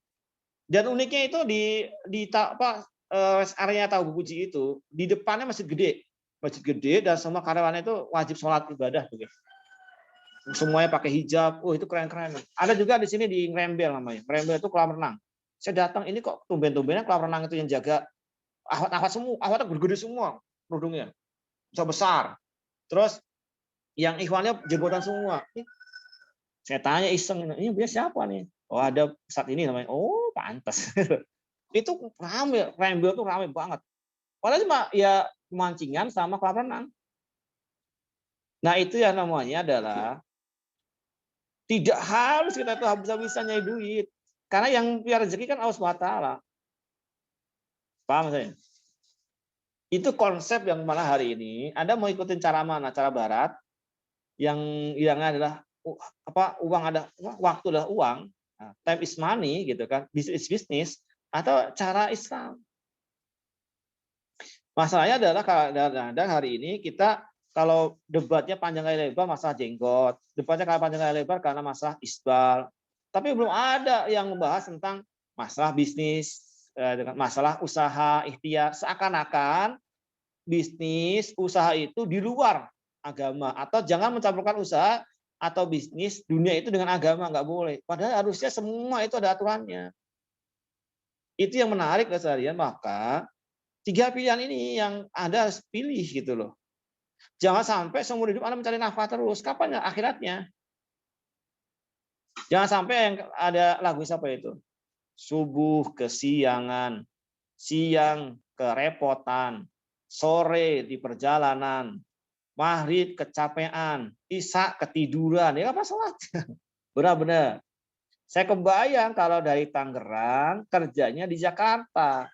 Dan uniknya itu di area Tahu Bu Puji itu, di depannya masjid gede dan semua karyawannya itu wajib sholat ibadah. Semuanya pakai hijab. Oh, itu keren-keren. Ada juga di sini di Ngrembel namanya. Ngrembel itu kolam renang. Saya datang, ini kok tumben-tumbennya kolam renang itu yang jaga ahwat semua, ahwatnya gede-gede semua kerudungnya. Besar. Terus yang ikhwannya jenggotan semua. Saya tanya iseng, ini punya siapa nih? Oh, ada saat ini namanya. Oh, pantas. Itu rame, Ngrembel itu rame banget. Padahal cuma ya pemancingan sama kolam renang. Nah, itu yang namanya adalah tidak harus kita tuh habis-habisan nyari duit. Karena yang punya rezeki kan Allah SWT. Paham saya? Itu konsep yang mana hari ini Anda mau ikutin cara mana? Cara barat yang adalah uang ada waktu adalah uang, time is money gitu kan, business is business, atau cara Islam. Masalahnya adalah kadang-kadang hari ini kita kalau debatnya panjang kali lebar masalah jenggot, debatnya kalau panjang kali lebar karena masalah isbal. Tapi belum ada yang membahas tentang masalah bisnis, dengan masalah usaha, ikhtiar. Seakan-akan bisnis, usaha itu di luar agama, atau jangan mencampurkan usaha atau bisnis dunia itu dengan agama, nggak boleh. Padahal harusnya semua itu ada aturannya. Itu yang menarik sekalian, maka 3 pilihan ini yang Anda harus pilih gitu loh. Jangan sampai seumur hidup Anda mencari nafkah terus. Kapan ya akhiratnya? Jangan sampai yang ada lagu siapa itu? Subuh kesiangan, siang kerepotan, sore di perjalanan, maghrib kecapean, isya ketiduran. Ya apa salah? Benar-benar. Saya kebayang kalau dari Tangerang kerjanya di Jakarta.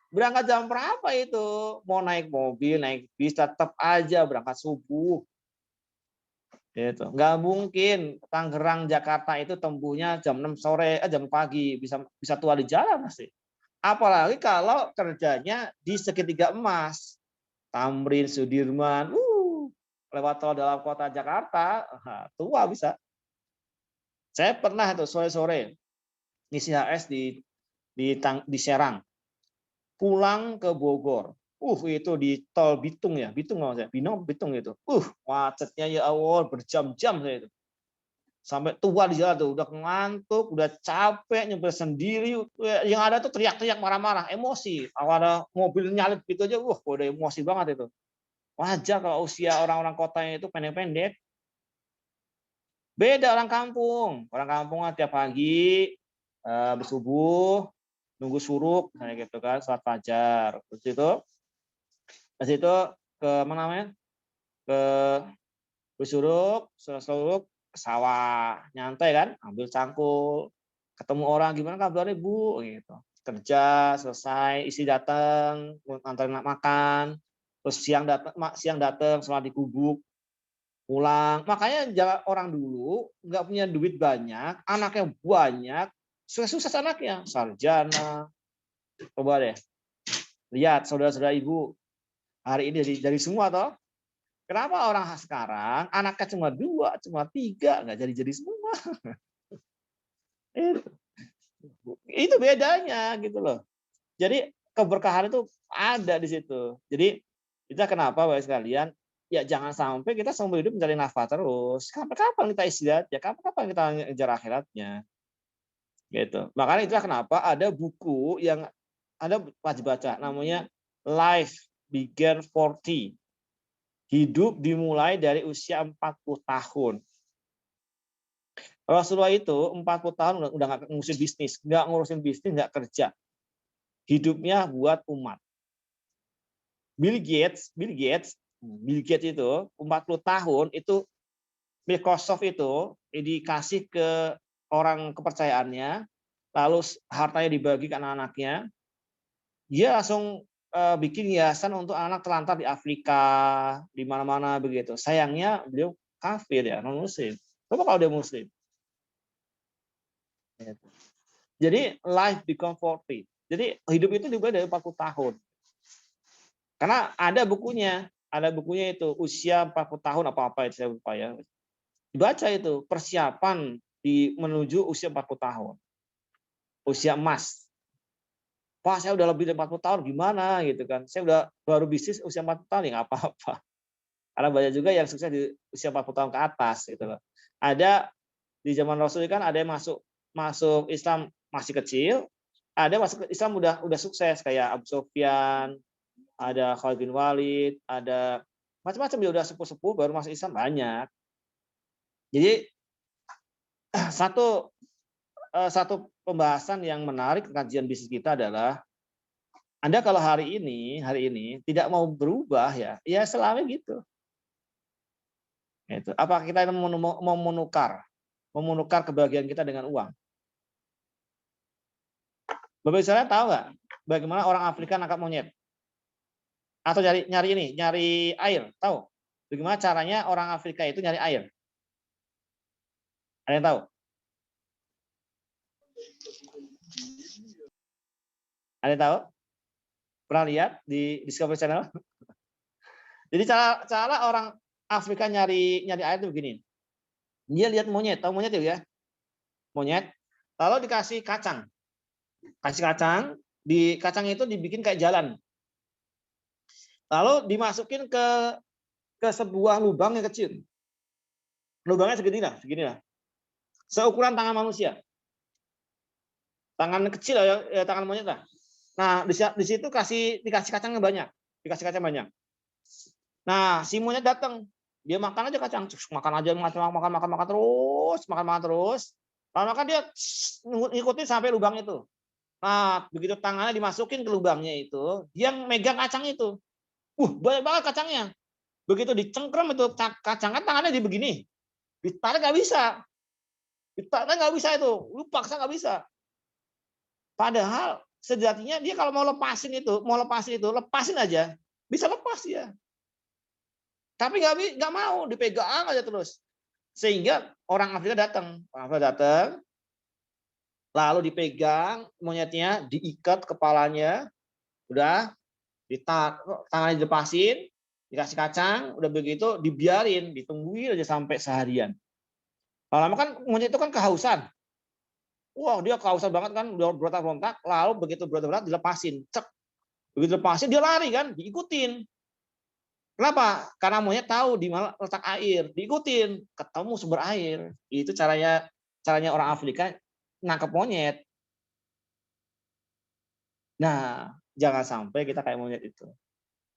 Berangkat jam berapa itu? Mau naik mobil, naik bis, tetap aja berangkat subuh. Gitu. Nggak mungkin Tangerang Jakarta itu tempuhnya jam 6 sore, jam pagi, bisa tua di jalan pasti. Apalagi kalau kerjanya di segitiga emas. Tamrin, Sudirman, lewat tol dalam kota Jakarta, tua bisa. Saya pernah itu sore-sore ngisi HS di Serang. Pulang ke Bogor. Itu di tol Bitung ya, Bitung nggak saya, Bitung itu. Macetnya ya Allah berjam-jam saya itu. Sampai tua di jalan tuh, udah ngantuk, udah capek, nyampe sendiri. Yang ada tuh teriak-teriak marah-marah, emosi. Kalau ada mobil nyalip gitu aja, udah emosi banget itu. Wajar kalau usia orang-orang kotanya itu pendek-pendek. Beda orang kampung. Orang kampung tiap pagi bersubuh, nunggu suruk, misalnya gitu kan, sholat fajar. Terus itu ke mana namanya? Ke bersuruk, suruk ke sawah, nyantai kan, ambil cangkul, ketemu orang gimana kabarnya Bu gitu. Kerja selesai, isi datang, antarin makan, terus siang datang sholat di gubuk, pulang. Makanya jangan orang dulu nggak punya duit banyak, anaknya banyak, sukses anaknya, sarjana. Coba deh, lihat saudara-saudara ibu hari ini dari semua toh. Kenapa orang sekarang anaknya cuma 2, cuma 3, nggak jadi semua? Itu bedanya gitu loh. Jadi keberkahan itu ada di situ. Jadi kita kenapa Bapak sekalian, ya jangan sampai kita seumur hidup mencari nafkah terus. Kapan kita istirahat ya? Kapan kita ngejar akhiratnya? Gitu. Makanya itulah kenapa ada buku yang Anda wajib baca, namanya Life Begin 40. Hidup dimulai dari usia 40 tahun. Rasulullah itu 40 tahun udah nggak ngurusin bisnis, nggak kerja. Hidupnya buat umat. Bill Gates itu 40 tahun itu Microsoft itu dikasih ke orang kepercayaannya, lalu hartanya dibagi ke anak-anaknya. Dia langsung bikin yayasan untuk anak terlantar di Afrika, di mana-mana begitu. Sayangnya beliau kafir ya, non muslim. Coba kalau dia muslim. Jadi life become 40. Jadi hidup itu juga dari 40 tahun. Karena ada bukunya itu usia 40 tahun apa-apa itu saya lupa ya. Dibaca itu persiapan menuju usia 40 tahun. Usia emas. Wah, saya udah lebih dari 40 tahun gimana gitu kan. Saya udah baru bisnis usia 40 tahun ya nggak apa-apa. Karena banyak juga yang sukses di usia 40 tahun ke atas gitu loh. Ada di zaman Rasul kan ada yang masuk Islam masih kecil, ada masuk Islam udah sukses kayak Abu Sufyan, ada Khalid bin Walid, ada macam-macam dia udah sepuh-sepuh baru masuk Islam banyak. Jadi satu pembahasan yang menarik kajian bisnis kita adalah Anda kalau hari ini tidak mau berubah ya selama gitu. Itu. Apa kita mau menukar kebahagiaan kita dengan uang? Bapak Ibu tahu nggak bagaimana orang Afrika nangkap monyet? Atau nyari air? Tahu? Bagaimana caranya orang Afrika itu nyari air? Ada yang tahu? Ada yang tahu? Pernah lihat di Discovery Channel? Jadi cara Afrika nyari air itu begini. Dia lihat monyet, tahu monyet ya? Monyet. Lalu dikasih kacang. Kasih kacang, di kacang itu dibikin kayak jalan. Lalu dimasukin ke sebuah lubang yang kecil. Lubangnya segini lah. Seukuran tangan manusia. Tangan kecil ya, tangan monyet lah. Nah, di situ dikasih kacangnya banyak. Dikasih kacang banyak. Nah, si monyet datang. Dia makan aja kacang. Makan aja, makan terus. Lalu makan dia ngikutin sampai lubang itu. Nah, begitu tangannya dimasukin ke lubangnya itu, dia megang kacang itu. Banyak banget kacangnya. Begitu dicengkram itu kacang, kan tangannya di begini. Ditarik nggak bisa. Ditarik nggak bisa itu. Lu paksa nggak bisa. Padahal sejatinya dia kalau mau lepasin itu, lepasin aja. Bisa lepas ya. Tapi nggak mau, dipegang aja terus. Sehingga orang Afrika datang. Lalu dipegang monyetnya, diikat kepalanya, udah tangannya dilepasin, dikasih kacang, udah begitu dibiarin, ditungguin aja sampai seharian. Lama-lama kan monyet itu kan kehausan. Wah, dia kehausan banget kan, udah berontak-berontak, lalu begitu berontak dilepasin, cek. Begitu lepasin dia lari kan, diikutin. Kenapa? Karena monyet tahu di mana letak air, diikutin, ketemu sumber air. Itu caranya orang Afrika nangkep monyet. Nah, jangan sampai kita kayak monyet itu.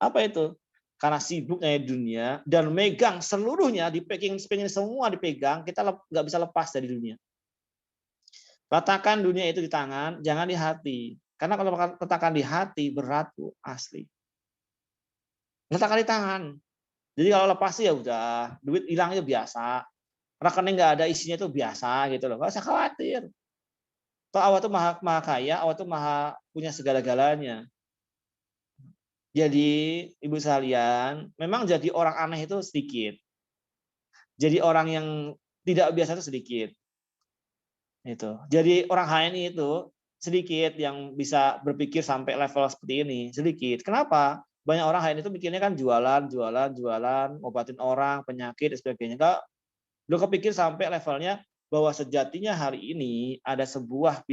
Apa itu? Karena sibuknya dunia dan megang seluruhnya, pengen semua dipegang, kita nggak bisa lepas dari dunia. Letakkan dunia itu di tangan, jangan di hati. Karena kalau letakkan di hati berat, Bu, asli. Letakkan di tangan. Jadi kalau lepas ya udah, duit hilangnya biasa. Rekening nggak ada isinya itu biasa gitu loh. Nggak usah khawatir. Toh Allah tuh maha kaya, Allah tuh maha punya segala-galanya. Jadi ibu sekalian, memang jadi orang aneh itu sedikit. Jadi orang yang tidak biasa itu sedikit. Itu. Jadi orang HNI itu sedikit yang bisa berpikir sampai level seperti ini, sedikit. Kenapa? Banyak orang HNI itu mikirnya kan jualan, ngobatin orang, penyakit dan sebagainya. Enggak, udah kepikir sampai levelnya bahwa sejatinya hari ini ada sebuah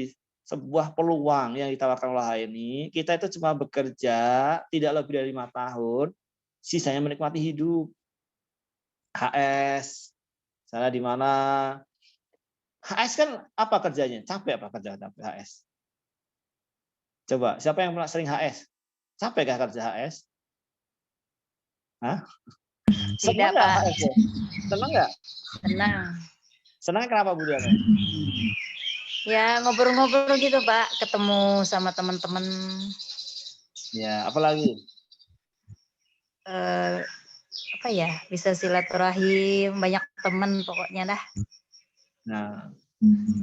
peluang yang ditawarkan oleh HNI. Kita itu cuma bekerja tidak lebih dari 5 tahun, sisanya menikmati hidup. HS, sana di mana? HS kan apa kerjanya? Capek apa kerja HS? Coba, siapa yang pernah sering HS? Capek gak kerja HS? Hah? Tidak, Senang nggak Pak. HS? Senang nggak? Senang. Senangnya kenapa, Bu Diana? Ya, ngobrol-ngobrol gitu, Pak. Ketemu sama teman-teman. Ya, apalagi? Apa ya, bisa silaturahim, banyak teman pokoknya dah. Nah,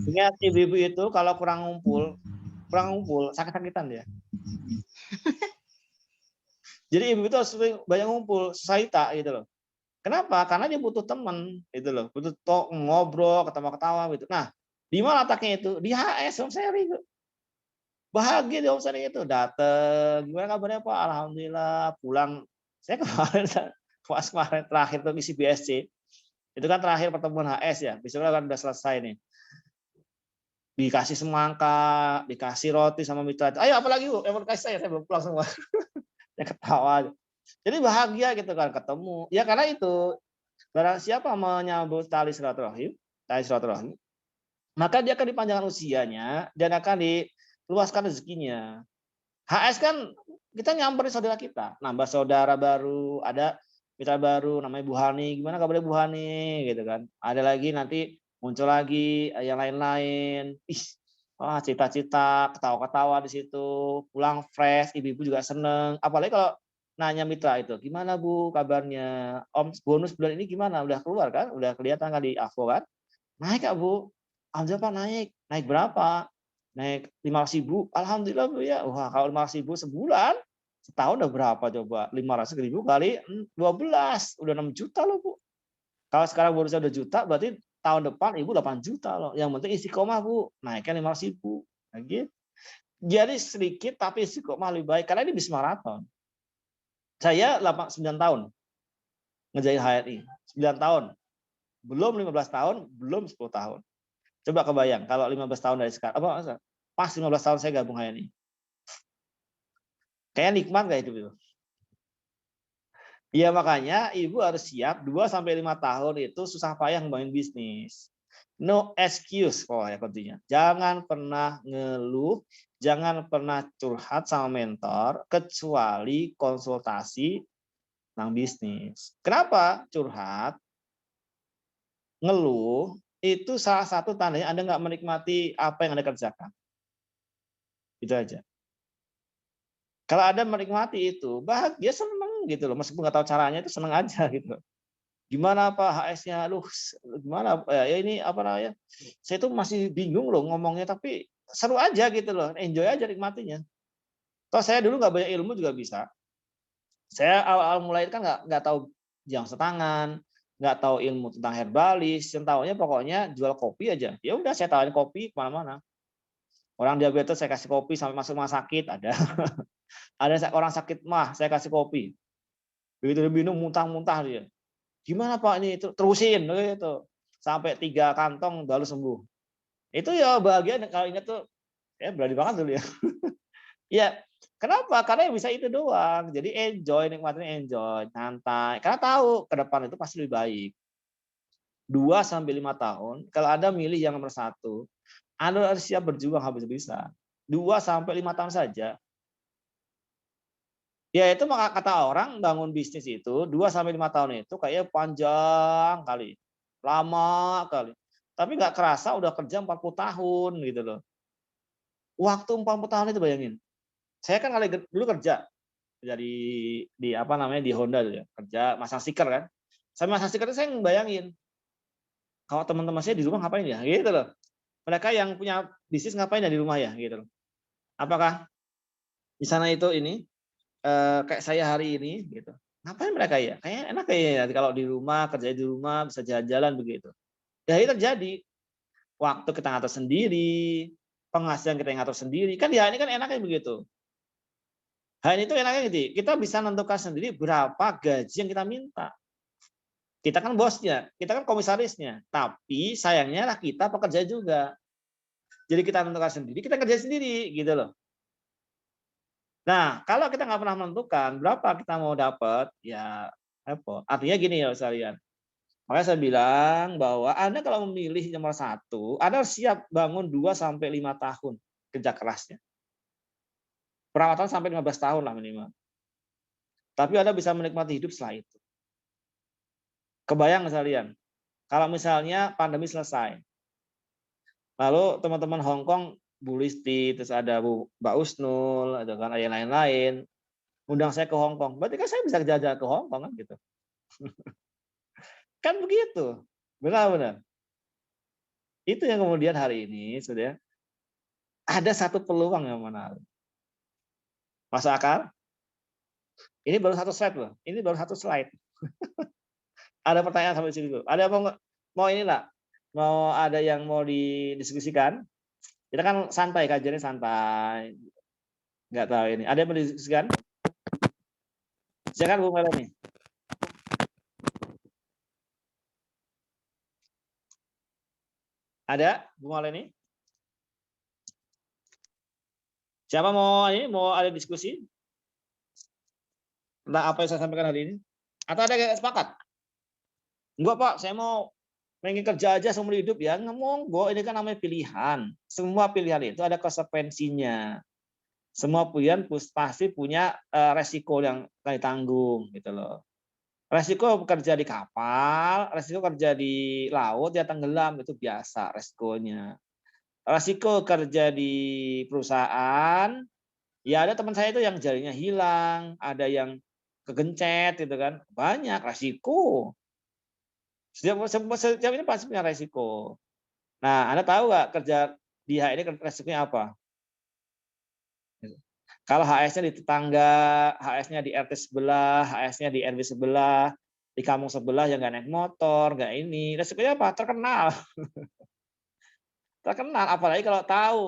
ingat ibu-ibu itu kalau kurang ngumpul sakit-sakitan dia. Jadi ibu itu harus banyak ngumpul, society gitu loh. Kenapa? Karena dia butuh teman gitu loh, butuh ngobrol, ketawa-ketawa gitu. Nah, di mana letaknya itu? Di HS home sharing. Bahagia di home sharing itu, datang, gimana kabarnya Pak? Alhamdulillah, pulang. Saya kemarin terakhir tuh isi BSC. Itu kan terakhir pertemuan HS ya. Besoknya kan udah selesai nih. Dikasih semangka, dikasih roti sama mitra. Ayo apalagi Bu? Yang mau dikasih saya belum pulang semua. Ya ketawa. Jadi bahagia gitu kan ketemu. Ya karena itu barang siapa menyambut tali silaturahim, maka dia akan dipanjangkan usianya dan akan diluaskan rezekinya. HS kan kita nyamperin saudara kita, nambah saudara baru, ada mitra baru namanya Bu Hani, gimana kabarnya Bu Hani gitu kan. Ada lagi nanti muncul lagi yang lain-lain. Wah, cita-cita, ketawa-ketawa di situ, pulang fresh, ibu-ibu juga seneng. Apalagi kalau nanya mitra itu, gimana Bu kabarnya? Om bonus bulan ini gimana? Udah keluar kan? Udah kelihatan kan di AFO kan? Naik Kak Bu. Alhamdulillah Pak naik. Naik berapa? Naik 500.000. Alhamdulillah Bu ya. Wah, kalau 500.000 sebulan, setahun udah berapa coba? 500.000 kali 12, udah 6 juta loh Bu. Kalau sekarang bonusnya udah juta, berarti tahun depan Ibu 8 juta loh. Yang penting istiqomah Bu, naikkan 500.000. Nah, gitu. Jadi sedikit tapi istiqomah lebih baik karena ini bis maraton. Saya 9 tahun. ngerjain HRI. 9 tahun. Belum 15 tahun, belum 10 tahun. Coba kebayang kalau 15 tahun dari sekarang, pas 15 tahun saya gabung HRI. Kayak nikmat nggak hidup itu? Iya makanya ibu harus siap 2-5 tahun itu susah payah ngembangin bisnis. No excuse pokoknya kuncinya. Jangan pernah ngeluh, jangan pernah curhat sama mentor kecuali konsultasi tentang bisnis. Kenapa curhat? Ngeluh itu salah satu tandanya Anda nggak menikmati apa yang Anda kerjakan. Itu aja. Kalau Anda menikmati itu, bahagia, seneng gitu loh. Meskipun nggak tahu caranya itu seneng aja gitu. Gimana Pak HS-nya? Aduh, gimana ya ini apa namanya? Saya tuh masih bingung loh ngomongnya, tapi seru aja gitu loh. Enjoy aja nikmatinya. Toh saya dulu nggak banyak ilmu juga bisa. Saya awal mulai kan nggak tahu jam setangan, nggak tahu ilmu tentang herbalis. Yang tahunya pokoknya jual kopi aja. Ya udah saya tawarin kopi kemana-mana. Orang diabetes saya kasih kopi sampai masuk rumah sakit ada. Ada orang sakit mah saya kasih kopi. Begitu diminum muntah-muntah dia. Gimana Pak ini terusin gitu. Sampai 3 kantong baru sembuh. Itu ya bahagia kalau ingat tuh ya berani banget dulu ya. Ya, kenapa? Karena bisa itu doang. Jadi enjoy, nikmatin enjoy, santai. Karena tahu ke depan itu pasti lebih baik. 2-5 tahun, kalau Anda milih yang nomor 1, Anda harus siap berjuang habis-habisan. 2-5 tahun saja. Ya itu maka kata orang bangun bisnis itu 2-5 tahun itu kayak panjang kali, lama kali. Tapi nggak kerasa udah kerja 40 tahun gitu loh. Waktu 40 tahun itu bayangin. Saya kan kali dulu kerja di apa namanya di Honda dulu ya, kerja masang stiker kan. Saya masang stiker itu saya bayangin kalau teman-teman saya di rumah ngapain ya gitu loh. Mereka yang punya bisnis ngapain ya di rumah ya gitu loh. Apakah di sana itu ini kayak saya hari ini gitu. Ngapain mereka ya? Kayaknya enak kayaknya ya kalau di rumah, kerja di rumah, bisa jalan-jalan begitu. Ya itu terjadi. Waktu kita ngatur sendiri, penghasilan kita yang ngatur sendiri. Kan ya ini kan enaknya begitu. Hal itu enaknya gitu. Kita bisa menentukan sendiri berapa gaji yang kita minta. Kita kan bosnya, kita kan komisarisnya. Tapi sayangnya lah kita pekerja juga. Jadi kita menentukan sendiri, kita kerja sendiri gitu loh. Nah, kalau kita nggak pernah menentukan berapa kita mau dapat, ya repot. Artinya gini ya sekalian. Makanya saya bilang bahwa Anda kalau memilih nomor 1, Anda harus siap bangun 2-5 tahun kerja kerasnya. Perawatan sampai 15 tahun lah minimal. Tapi Anda bisa menikmati hidup setelah itu. Kebayang sekalian, kalau misalnya pandemi selesai, lalu teman-teman Hong Kong, Bu Listi, terus ada Mbak Usnul, ada kan yang lain-lain, undang saya ke Hong Kong, berarti kan saya bisa jalan-jalan ke Hong Kong kan gitu. Kan begitu, benar-benar. Itu yang kemudian hari ini sudah ada satu peluang yang menarik. Masuk akal? Ini baru satu slide loh. Ini baru satu slide. Ada pertanyaan sampai sini dulu. Ada mau ini lah? Mau ada yang mau didiskusikan? Kita kan santai, kajiannya santai. Nggak tahu ini. Ada yang mau didiskusikan? Silakan Bu Melani. Ada Bu Melani? Siapa mau ini? Mau ada diskusi tentang apa yang saya sampaikan hari ini? Atau ada yang sepakat? Enggak Pak, saya mau pengen kerja aja seumur hidup ya. Monggo, ini kan namanya pilihan. Semua pilihan itu ada konsekuensinya. Semua pilihan pasti punya resiko yang ditanggung gitu loh. Resiko kerja di kapal, resiko kerja di laut ya tenggelam itu biasa resikonya. Resiko kerja di perusahaan, ya ada teman saya itu yang jarinya hilang, ada yang kegencet gitu kan, banyak resiko. Setiap ini pasti punya resiko. Nah, Anda tahu nggak kerja di HR ini resikonya apa? Kalau HS-nya di tetangga, HS-nya di RT sebelah, HS-nya di RW sebelah, di kampung sebelah yang nggak naik motor, nggak ini, resikonya apa? Terkenal. Terkenal, apalagi kalau tahu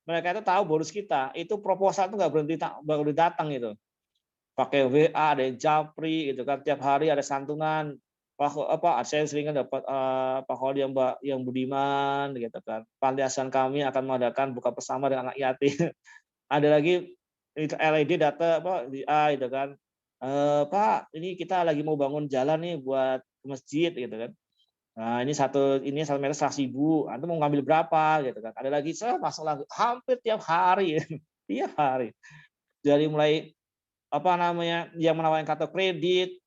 mereka itu tahu bonus kita, itu proposal itu nggak berhenti datang itu. pakai WA, ada yang japri gitu kan, tiap hari ada santunan. Saya sering kan dapat Pak Kholi yang budiman gitu kan. Panti asuhan kami akan mengadakan buka bersama dengan anak yatim. Ada lagi itu LED data WA gitu kan. Pak, ini kita lagi mau bangun jalan nih buat ke masjid gitu kan. Nah, ini 1 meter 100.000. Antum mau ngambil berapa gitu kan. Ada lagi saya masuk lagi hampir tiap hari. Tiap hari. Dari mulai yang menawarkan kartu kredit,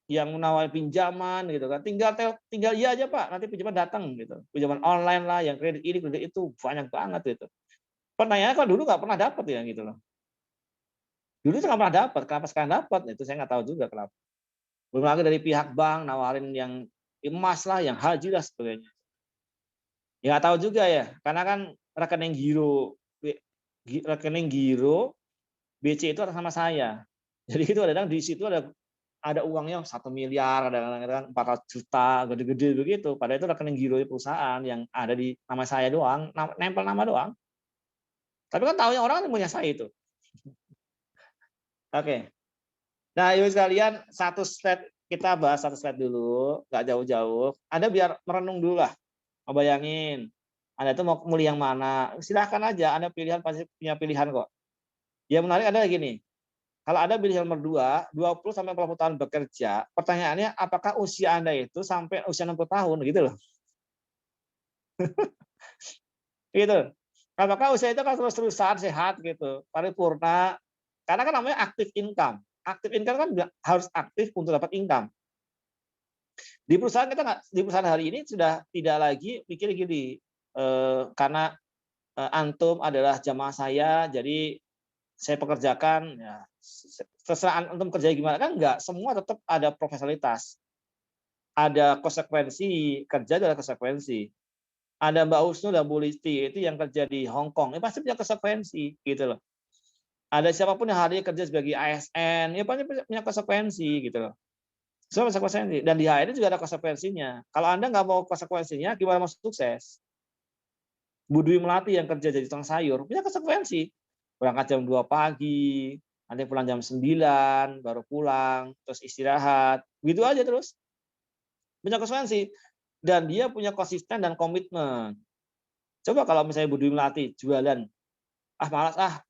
yang menawarkan pinjaman gitu kan. Tinggal iya aja Pak, nanti pinjaman datang gitu. Pinjaman online lah, yang kredit ini, kredit itu banyak banget gitu. Pertanyaannya kalau dulu nggak pernah dapat ya gitu loh. Dulu itu nggak pernah dapat, kenapa sekarang dapat? Itu saya nggak tahu juga kenapa. Belum lagi dari pihak bank nawarin yang emas lah, yang haji lah sebagainya. Ya nggak tahu juga ya, karena kan rekening giro BC itu atas nama saya. Jadi itu kadang di situ ada uangnya 1 miliar, kadang-kadang 400 juta, gede-gede begitu. Padahal itu rekening giro perusahaan yang ada di nama saya doang, nempel nama doang. Tapi kan tahunya orang yang punya saya itu. Oke. Nah, ibu sekalian, kita bahas satu slide dulu, nggak jauh-jauh. Anda biar merenung dulu lah, ngebayangin. Anda itu mau milih yang mana? Silahkan aja, Anda pasti punya pilihan kok. Yang menarik adalah gini, kalau Anda pilih nomor 2, 20 sampai 40 tahun bekerja, pertanyaannya apakah usia Anda itu sampai usia 60 tahun gitu loh. Gitu. Apakah usia itu kan terus-terusan sehat gitu, paripurna. Karena kan namanya active income. Active income kan harus aktif untuk dapat income. Di perusahaan di perusahaan hari ini sudah tidak lagi mikir gini, karena antum adalah jamaah saya, jadi saya pekerjakan, ya terserah antum kerja gimana, kan enggak, semua tetap ada profesionalitas. Ada konsekuensi, kerja adalah konsekuensi. Ada Mbak Husnu dan Bu Listi itu yang kerja di Hong Kong, ya pasti punya konsekuensi gitu loh. Ada siapapun yang hari kerja sebagai ASN, ya pasti punya konsekuensi gitu loh. Semua konsekuensi. Dan di HR juga ada konsekuensinya. Kalau Anda nggak mau konsekuensinya, gimana mau sukses? Bu Dwi Melati yang kerja jadi tukang sayur, punya konsekuensi. Berangkat jam 2 pagi, nanti pulang jam 9, baru pulang, terus istirahat. Gitu aja terus. Punya konsekuensi. Dan dia punya konsisten dan komitmen. Coba kalau misalnya Bu Dwi Melati jualan, malas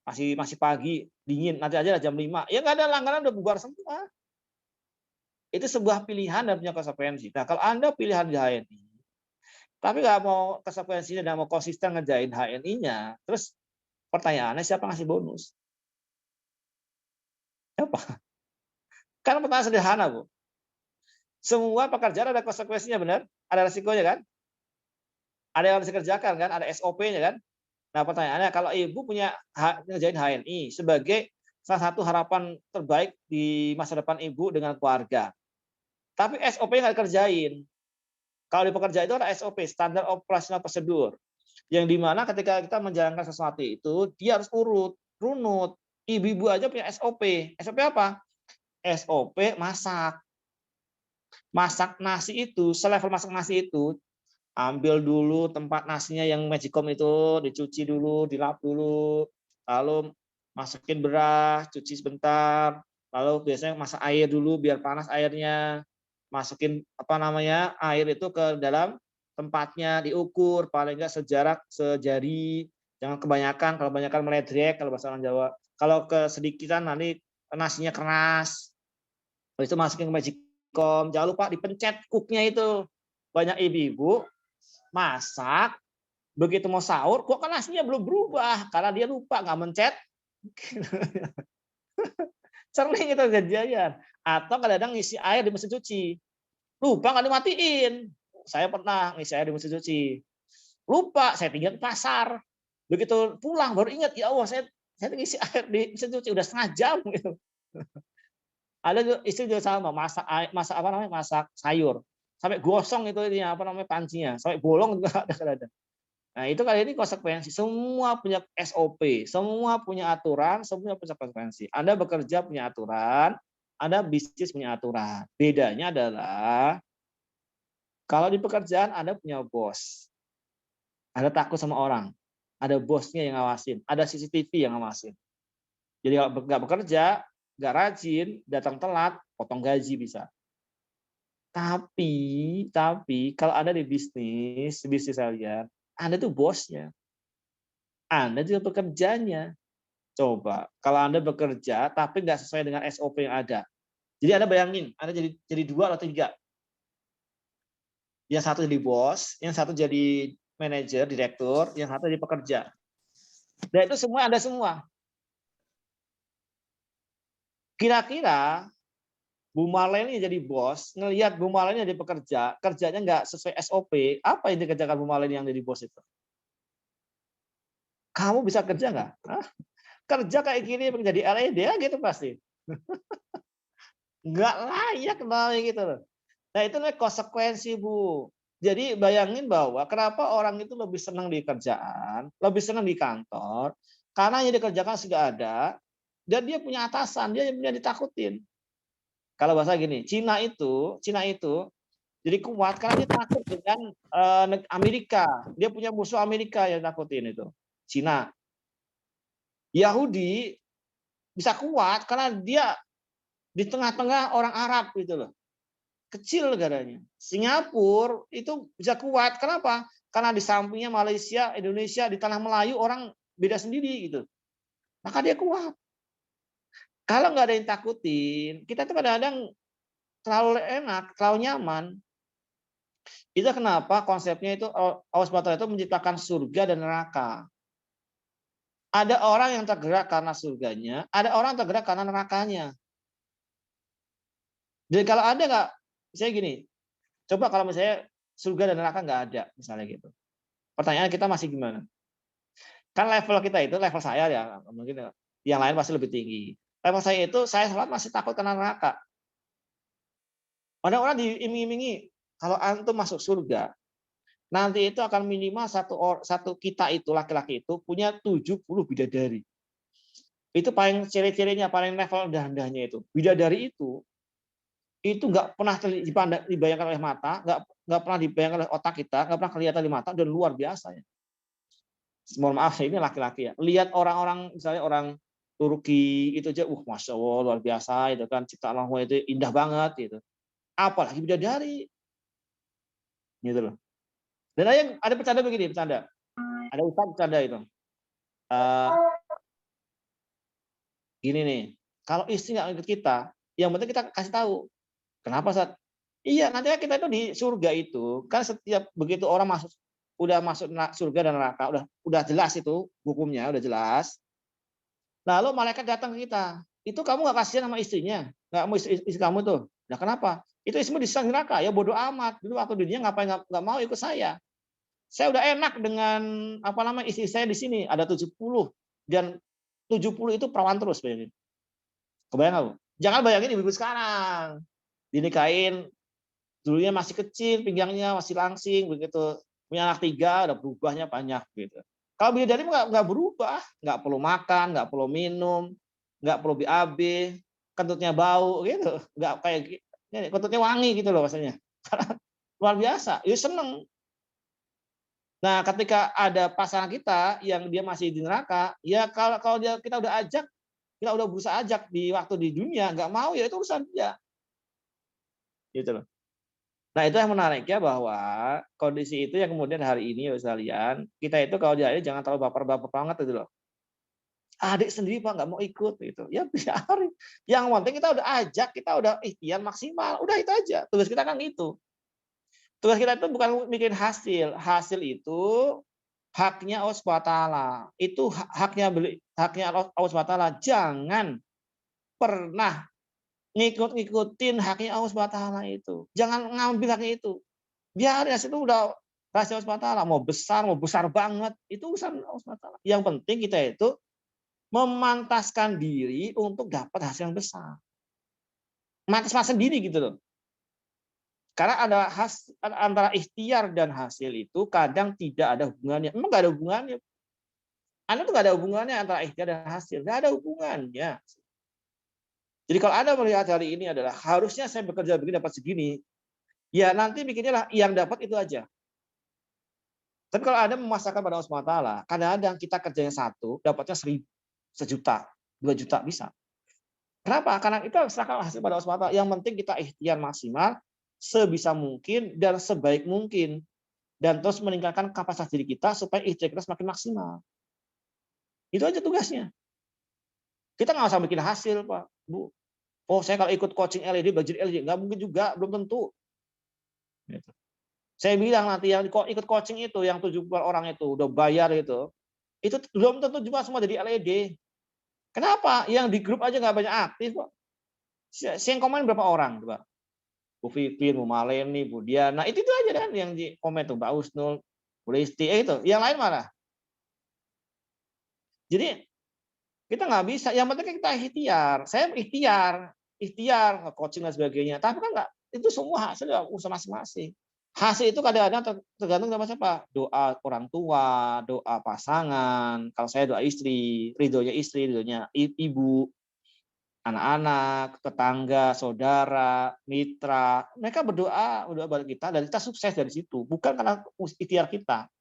masih pagi, dingin, nanti aja jam 5. Ya nggak ada, langganan udah bubar semua. Itu sebuah pilihan dan punya konsekuensi. Nah, kalau Anda pilihan di HNI, tapi nggak mau konsekuensinya dan mau konsisten ngerjain HNI-nya, terus pertanyaannya siapa ngasih bonus? Siapa? Karena pertanyaan sederhana, Bu. Semua pekerjaan ada konsekuensinya, benar? Ada resikonya kan? Ada yang harus dikerjakan kan? Ada SOP-nya kan? Nah, pertanyaannya kalau Ibu punya ngerjain HNI sebagai salah satu harapan terbaik di masa depan Ibu dengan keluarga. Tapi SOP nggak dikerjain. Kalau di pekerjaan itu ada SOP, standar operasional prosedur. Yang dimana ketika kita menjalankan sesuatu itu, dia harus runut. Ibu-ibu aja punya SOP. SOP apa? SOP masak. Masak nasi itu, selevel masak nasi itu, ambil dulu tempat nasinya yang magicom itu, dicuci dulu, dilap dulu, lalu masukin beras, cuci sebentar, lalu biasanya masak air dulu biar panas airnya, masukin air itu ke dalam tempatnya, diukur paling enggak sejari, jangan kebanyakan, kalau kebanyakan meledrek kalau bahasa orang Jawa. Kalau kesedikitan nanti nasinya keras. Habis itu masukin ke magicom, jangan lupa dipencet cooknya itu. Banyak ibu-ibu masak, begitu mau sahur, kok kan nasinya belum berubah karena dia lupa nggak mencet. Sering itu kejadian. Atau kadang-kadang ngisi air di mesin cuci, lupa nggak dimatiin. Saya pernah ngisi air di mesin cuci, lupa, saya tinggal di pasar. Begitu pulang baru ingat, ya Allah, saya ngisi air di mesin cuci udah setengah jam gitu. Ada istri juga sama, masak sayur sampai gosong itu pancinya, sampai bolong juga ada kadang. Nah, itu kali ini konsekuensi. Semua punya SOP, semua punya aturan, semua punya konsekuensi. Anda bekerja punya aturan, Anda bisnis punya aturan. Bedanya adalah kalau di pekerjaan Anda punya bos. Anda takut sama orang. Ada bosnya yang ngawasin, ada CCTV yang ngawasin. Jadi kalau nggak bekerja, nggak rajin, datang telat, potong gaji bisa. Tapi kalau Anda di bisnis kalian, Anda tuh bosnya. Anda juga pekerjanya. Coba, kalau Anda bekerja tapi nggak sesuai dengan SOP yang ada. Jadi Anda bayangin, Anda jadi 2 atau 3. Yang satu jadi bos, yang satu jadi manajer, direktur, yang satu jadi pekerja. Dan itu semua Anda semua. Kira-kira Bu Marleni jadi bos, ngelihat Bu Marleni jadi pekerja, kerjanya nggak sesuai SOP, apa yang dikerjakan Bu Marleni yang jadi bos itu? Kamu bisa kerja nggak? Hah? Kerja kayak gini menjadi LED gitu pasti. Nggak layak namanya gitu loh. Nah itu namanya konsekuensi Bu. Jadi bayangin bahwa kenapa orang itu lebih senang di kerjaan, lebih senang di kantor, karena yang dikerjakan sudah ada, dan dia punya atasan, dia punya ditakutin. Kalau bahasa gini, Cina itu jadi kuat karena dia takut dengan Amerika. Dia punya musuh Amerika yang takutin itu, Cina. Yahudi bisa kuat karena dia di tengah-tengah orang Arab gitu loh. Kecil negaranya. Singapura itu bisa kuat. Kenapa? Karena di sampingnya Malaysia, Indonesia, di tanah Melayu orang beda sendiri gitu. Maka dia kuat. Kalau nggak ada yang takutin, kita tuh kadang-kadang terlalu enak, terlalu nyaman. Itu kenapa konsepnya itu Allah SWT itu menciptakan surga dan neraka. Ada orang yang tergerak karena surganya, ada orang yang tergerak karena nerakanya. Jadi kalau ada nggak, misalnya gini, coba kalau misalnya surga dan neraka nggak ada, misalnya gitu. Pertanyaan kita masih gimana? Kan level kita itu, level saya ya, mungkin yang lain pasti lebih tinggi. Level saya itu, saya sholat masih takut karena neraka. Orang-orang diiming-imingi, kalau antum masuk surga, nanti itu akan minimal satu kita itu, laki-laki itu, punya 70 bidadari. Itu paling ciri-cirinya, paling level rendahnya itu. Bidadari itu nggak pernah dibayangkan oleh mata, nggak pernah dibayangkan oleh otak kita, nggak pernah kelihatan di mata, dan luar biasa ya. Mohon maaf, ini laki-laki ya. Lihat orang-orang, misalnya orang Turki itu aja, masya Allah luar biasa, itu kan ciptaan Allah itu indah banget gitu. Apalagi bidadari, gitu loh. Dan ada bercanda begini, bercanda. Ada ustaz bercanda itu. Gini nih, kalau istri nggak ikut kita, yang penting kita kasih tahu. Kenapa, Ustaz? Iya, nanti kita itu di surga itu, kan setiap begitu orang udah masuk surga dan neraka, udah jelas itu hukumnya, udah jelas. Lalu malaikat datang ke kita. Itu kamu nggak kasihan sama istrinya? Nggak mau istri kamu tuh. Nah, kenapa? Itu istrimu di neraka, ya bodoh amat. Dulu waktu dunia ngapain nggak mau ikut saya? Saya udah enak dengan istri saya di sini, ada 70 dan 70 itu perawan terus, bayangin. Kebayang nggak, Bu? Jangan bayangin ibu-ibu sekarang. Dinikahin, dulunya masih kecil, pinggangnya masih langsing, begitu punya anak 3, udah berubahnya banyak gitu. Kalau bidadari nggak berubah, nggak perlu makan, nggak perlu minum, nggak perlu BAB, kentutnya bau gitu, nggak kayak kentutnya wangi gitu loh maksudnya. Luar biasa, ya seneng. Nah, ketika ada pasangan kita yang dia masih di neraka, ya kalau kita udah berusaha ajak di waktu di dunia, nggak mau, ya itu urusan dia. Gitu loh. Nah, itu yang menarik ya, bahwa kondisi itu yang kemudian hari ini ya sekalian, kita itu kalau jadi jangan terlalu baper-baper banget gitu loh. Adik sendiri Pak nggak mau ikut gitu. Ya biarin. Yang penting kita udah ajak, kita udah ikhtiar maksimal, udah itu aja. Tugas kita kan itu. Tugas kita itu bukan mikirin hasil. Hasil itu haknya Allah SWT. Itu haknya Allah SWT. Jangan pernah ngikutin haknya Allah SWT itu. Jangan ngambil haknya itu. Biar ya itu udah rahasia Allah SWT. Mau besar banget, itu urusan Allah SWT. Yang penting kita itu memantaskan diri untuk dapat hasil yang besar. Mantas sendiri gitu loh. Karena ada antara ikhtiar dan hasil itu kadang tidak ada hubungannya. Memang nggak ada hubungannya. Anda tuh nggak ada hubungannya antara ikhtiar dan hasil. Nggak ada hubungannya. Jadi kalau Anda melihat hari ini adalah harusnya saya bekerja begini dapat segini, ya nanti bikinnya lah yang dapat itu aja. Tapi kalau Anda memasakkan pada Allah SWT, kadang-kadang kita kerjanya 1, dapatnya 1.000, 1 juta, 2 juta bisa. Kenapa? Karena itu serahkan hasil pada Allah SWT. Yang penting kita ikhtiar maksimal sebisa mungkin dan sebaik mungkin, dan terus meningkatkan kapasitas diri kita supaya ikhtiar kita semakin maksimal. Itu aja tugasnya. Kita nggak usah bikin hasil, Pak, Bu. Oh, saya kalau ikut coaching LED, budget LED, nggak mungkin juga, belum tentu. Gitu. Saya bilang nanti yang ikut coaching itu, yang 70 orang itu udah bayar itu belum tentu juga semua jadi LED. Kenapa? Yang di grup aja nggak banyak aktif kok. Saya yang komen berapa orang, Pak? Bu Vivin, Bu Maleni, Bu Diana, itu aja kan yang di komen tuh, Mbak Usnul, Bu Listi, itu. Yang lain mana? Jadi kita nggak bisa. Yang penting kita ikhtiar. Saya ikhtiar coaching dan sebagainya. Tapi kan nggak, itu semua hasil usaha masing-masing. Hasil itu kadang-kadang tergantung sama siapa. Doa orang tua, doa pasangan. Kalau saya doa istri, ridhonya ibu, anak-anak, tetangga, saudara, mitra. Mereka berdoa buat kita dan kita sukses dari situ. Bukan karena ikhtiar kita.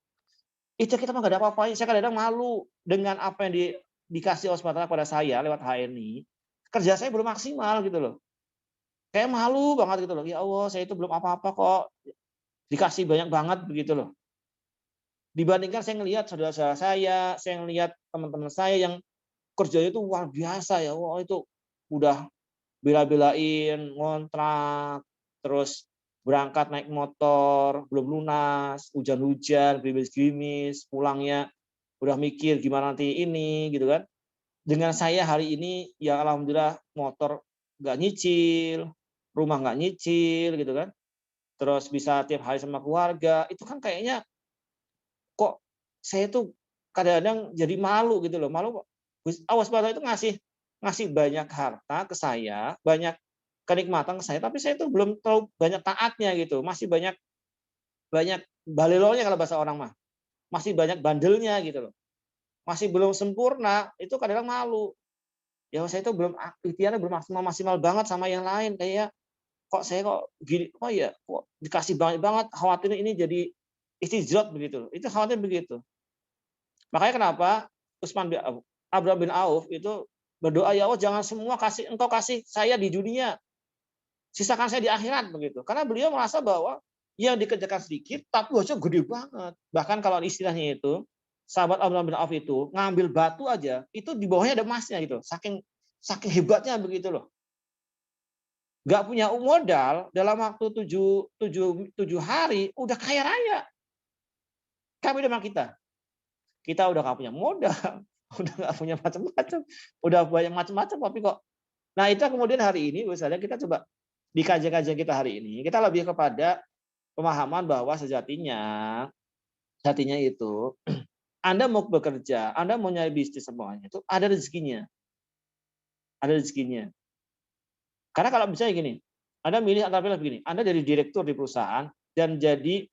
Ikhtiar kita mah nggak ada apa-apanya. Saya kadang-kadang malu dengan apa yang dikasih Allah SWT pada saya lewat HNI. Kerja saya belum maksimal gitu loh. Kayak malu banget gitu loh. Ya Allah, saya itu belum apa-apa kok. Dikasih banyak banget begitu loh. Dibandingkan saya ngelihat saudara-saudara saya ngelihat teman-teman saya yang kerjanya itu luar biasa ya. Wah, itu udah bela-belain ngontrak, terus berangkat naik motor, belum lunas, hujan-hujan, gerimis-gerimis, pulangnya udah mikir gimana nanti ini gitu kan. Dengan saya hari ini ya alhamdulillah motor nggak nyicil, rumah nggak nyicil gitu kan. Terus bisa tiap hari sama keluarga, itu kan kayaknya kok saya tuh kadang-kadang jadi malu gitu loh. Malu kok. Allah SWT itu ngasih banyak harta ke saya, banyak kenikmatan ke saya, tapi saya itu belum terlalu banyak taatnya gitu. Masih banyak banyak balelonya kalau bahasa orang mah. Masih banyak bandelnya gitu loh. Masih belum sempurna, itu kadang-kadang malu. Ya saya itu belum ikhtiarnya belum maksimal banget sama yang lain, kayak kok saya kok gini, oh ya kok dikasih banyak banget, khawatir ini jadi istijrot begitu. Itu khawatir begitu. Makanya kenapa Abraham bin Auf itu berdoa, ya Allah jangan semua engkau kasih saya di dunia, sisakan saya di akhirat begitu. Karena beliau merasa bahwa yang dikerjakan sedikit tapi hasilnya gede banget. Bahkan kalau istilahnya itu sahabat Abraham bin Auf itu ngambil batu aja itu di bawahnya ada emasnya gitu. Saking hebatnya begitu loh. Nggak punya modal dalam waktu 7 hari udah kaya raya. Kami dengan kita. Kita udah nggak punya modal, udah nggak punya macam-macam, udah banyak macam-macam tapi kok. Nah itu kemudian hari ini misalnya kita coba di kajian-kajian kita hari ini kita lebih kepada pemahaman bahwa sejatinya itu Anda mau bekerja, Anda mau nyari bisnis semuanya itu ada rezekinya, ada rezekinya. Karena kalau misalnya gini, Anda milih antara pilih begini, Anda jadi direktur di perusahaan dan jadi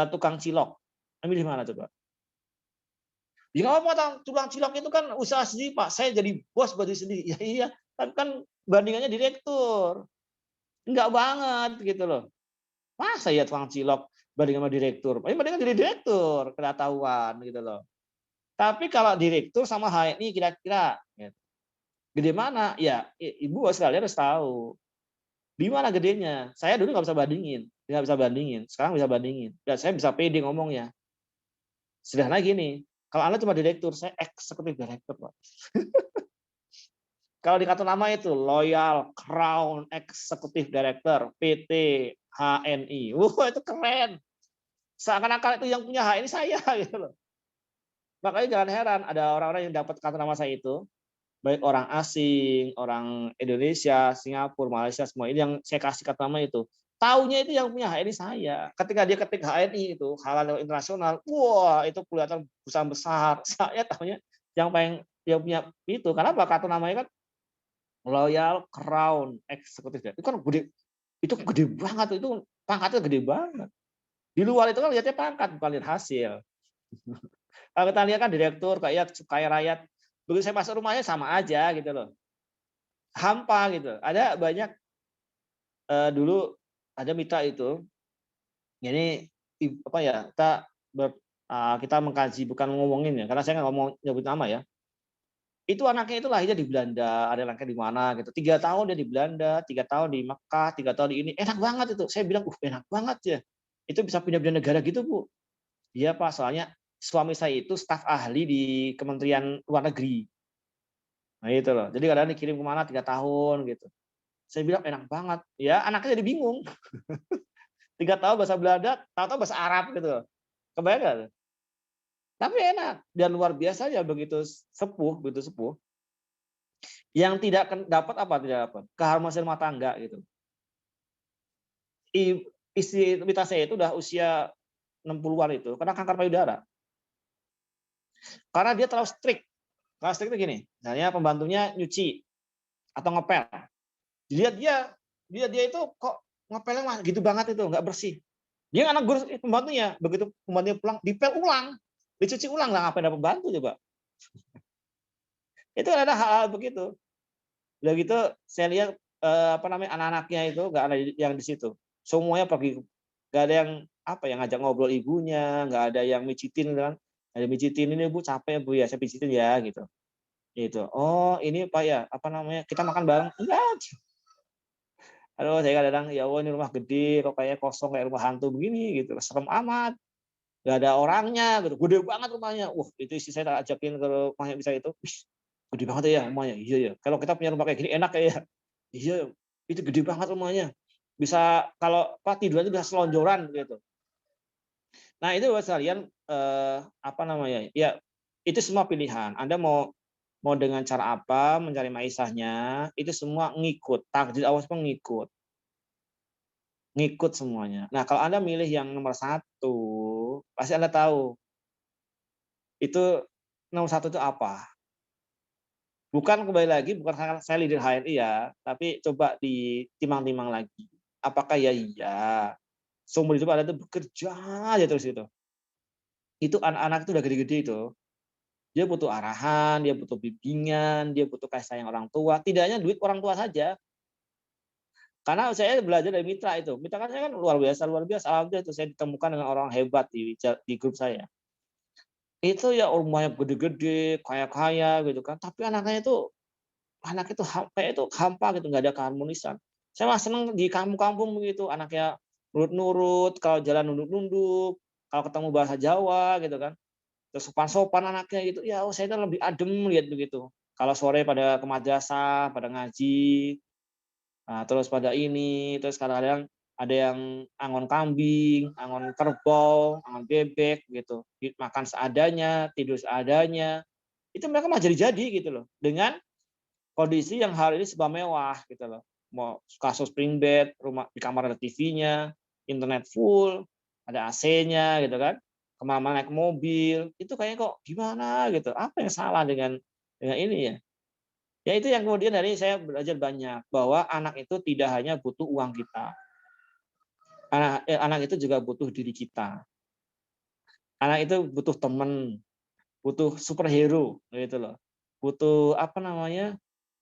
tukang cilok, Anda milih mana coba? Ya apa tukang cilok itu kan usaha sendiri Pak, saya jadi bos buat diri sendiri. Ya iya, tapi kan bandingannya direktur. Enggak banget gitu loh. Masa ya tukang cilok banding sama direktur? Paling bandingan jadi direktur, ketahuan gitu loh. Tapi kalau direktur sama HNI kira-kira gitu. Gede mana? Ya Ibu sekalian harus tahu. Di mana gedenya? Saya dulu nggak bisa bandingin. Nggak bisa bandingin. Sekarang bisa bandingin. Dan saya bisa pede ngomongnya. Sederhana gini, kalau Anda cuma direktur, saya eksekutif direktur, Pak. Kalau di kartu nama itu Loyal Crown Executive Director PT HNI. Wah, itu keren. Seakan-akan itu yang punya HNI saya gitu loh. Makanya jangan heran ada orang-orang yang dapat kartu nama saya itu, baik orang asing, orang Indonesia, Singapura, Malaysia, semua ini yang saya kasih kartu nama itu. Taunya itu yang punya HNI saya. Ketika dia ketik HNI itu halal internasional, wah itu kelihatan perusahaan besar. Saya taunya yang punya itu. Kenapa? Kartu namanya kan Loyal Crown Executive. Itu kan gede banget, itu pangkatnya gede banget. Di luar itu kan lihatnya pangkat, bukan lihat hasil. Kalau kita lihat kan direktur kayak kaya rakyat, begitu saya masuk rumahnya sama aja gitu loh. Hampa gitu. Ada banyak dulu ada mitra itu. Ini apa ya? Kita mengkaji bukan ngomongin ya, karena saya nggak ngomong nyebut nama ya. Itu anaknya itu lahirnya di Belanda, ada anaknya di mana gitu. 3 tahun dia di Belanda, 3 tahun di Mekah, 3 tahun di ini. Enak banget itu. Saya bilang, enak banget ya. Itu bisa pindah-pindah negara gitu, Bu. Iya, Pak, soalnya suami saya itu staf ahli di Kementerian Luar Negeri. Nah, itu loh. Jadi kadang dikirim kemana 3 tahun gitu. Saya bilang enak banget. Ya, anaknya jadi bingung. 3 tahun bahasa Belanda, tahu-tahu bahasa Arab gitu loh. Kebayang nggak? Tapi enak. Dan luar biasa ya begitu sepuh. Yang tidak dapat apa tidak dapat? Keharmonisan rumah tangga gitu. Istri kita saya itu udah usia 60-an itu, kena kanker payudara. Karena dia terlalu strict. Kalau strict itu gini, misalnya pembantunya nyuci atau ngepel. Dilihat dia itu kok ngepelnya mah gitu banget itu, nggak bersih. Dia anak guru pembantunya, begitu pembantunya pulang, dipel ulang, dicuci ulang lah, apa ada pembantu coba. Itu ada hal-hal begitu. Udah gitu saya lihat anak-anaknya itu nggak ada yang di situ. Semuanya pergi, nggak ada yang ngajak ngobrol ibunya, nggak ada yang mijitin kan. Ada mijitin, ini Bu capek Bu ya, saya pijitin ya gitu. Itu. Oh, ini Pak ya, kita makan bareng. Enggak. Aduh, saya kadang ya Allah ini rumah gede kok kayak kosong kayak rumah hantu begini gitu. Serem amat. Nggak ada orangnya gitu. Gede banget rumahnya. Itu istri saya tak ajakin ke rumahnya bisa itu. Wih, gede banget ya rumahnya. Iya ya. Kalau kita punya rumah kayak gini enak ya. Iya, itu gede banget rumahnya. Bisa kalau tidur itu bisa selonjoran gitu. Nah, itu buat sekalian ya itu semua pilihan. Anda mau dengan cara apa mencari maisahnya, itu semua ngikut. Takdir Allah semua ngikut. Ngikut semuanya. Nah, kalau Anda milih yang nomor 1, pasti Anda tahu itu nomor 1 itu apa. Bukan kembali lagi, bukan karena saya leader HRI ya, tapi coba ditimbang-timbang lagi. Apakah ya iya, seumur hidup Anda itu bekerja aja terus itu. Itu anak-anak itu udah gede-gede itu. Dia butuh arahan, dia butuh bimbingan, dia butuh kasih sayang orang tua. Tidak hanya duit orang tua saja. Karena saya belajar dari mitra itu. Mitra kan saya kan luar biasa. Alhamdulillah itu saya ditemukan dengan orang hebat di grup saya. Itu ya rumahnya gede-gede, kaya-kaya gitu kan. Tapi anak itu kayak itu hampa gitu, nggak ada keharmonisan. Saya malah seneng di kampung-kampung begitu, anaknya nurut-nurut, kalau jalan nunduk-nunduk, kalau ketemu bahasa Jawa gitu kan. Terus sopan-sopan anaknya gitu. Ya, saya itu lebih adem lihat begitu. Kalau sore pada ke madrasah, pada ngaji, nah, terus pada ini, terus kadang-kadang ada yang angon kambing, angon kerbau, angon bebek gitu. Makan seadanya, tidur seadanya. Itu mereka mah jadi-jadi gitu loh. Dengan kondisi yang hari ini serba mewah gitu loh. Mau kasur spring bed, rumah di kamar ada TV-nya, internet full, ada AC-nya gitu kan. Kemana-mana naik mobil, itu kayaknya kok gimana gitu. Apa yang salah dengan ini ya? Ya itu yang kemudian dari saya belajar banyak bahwa anak itu tidak hanya butuh uang kita. Anak itu juga butuh diri kita. Anak itu butuh teman, butuh superhero gitu loh. Butuh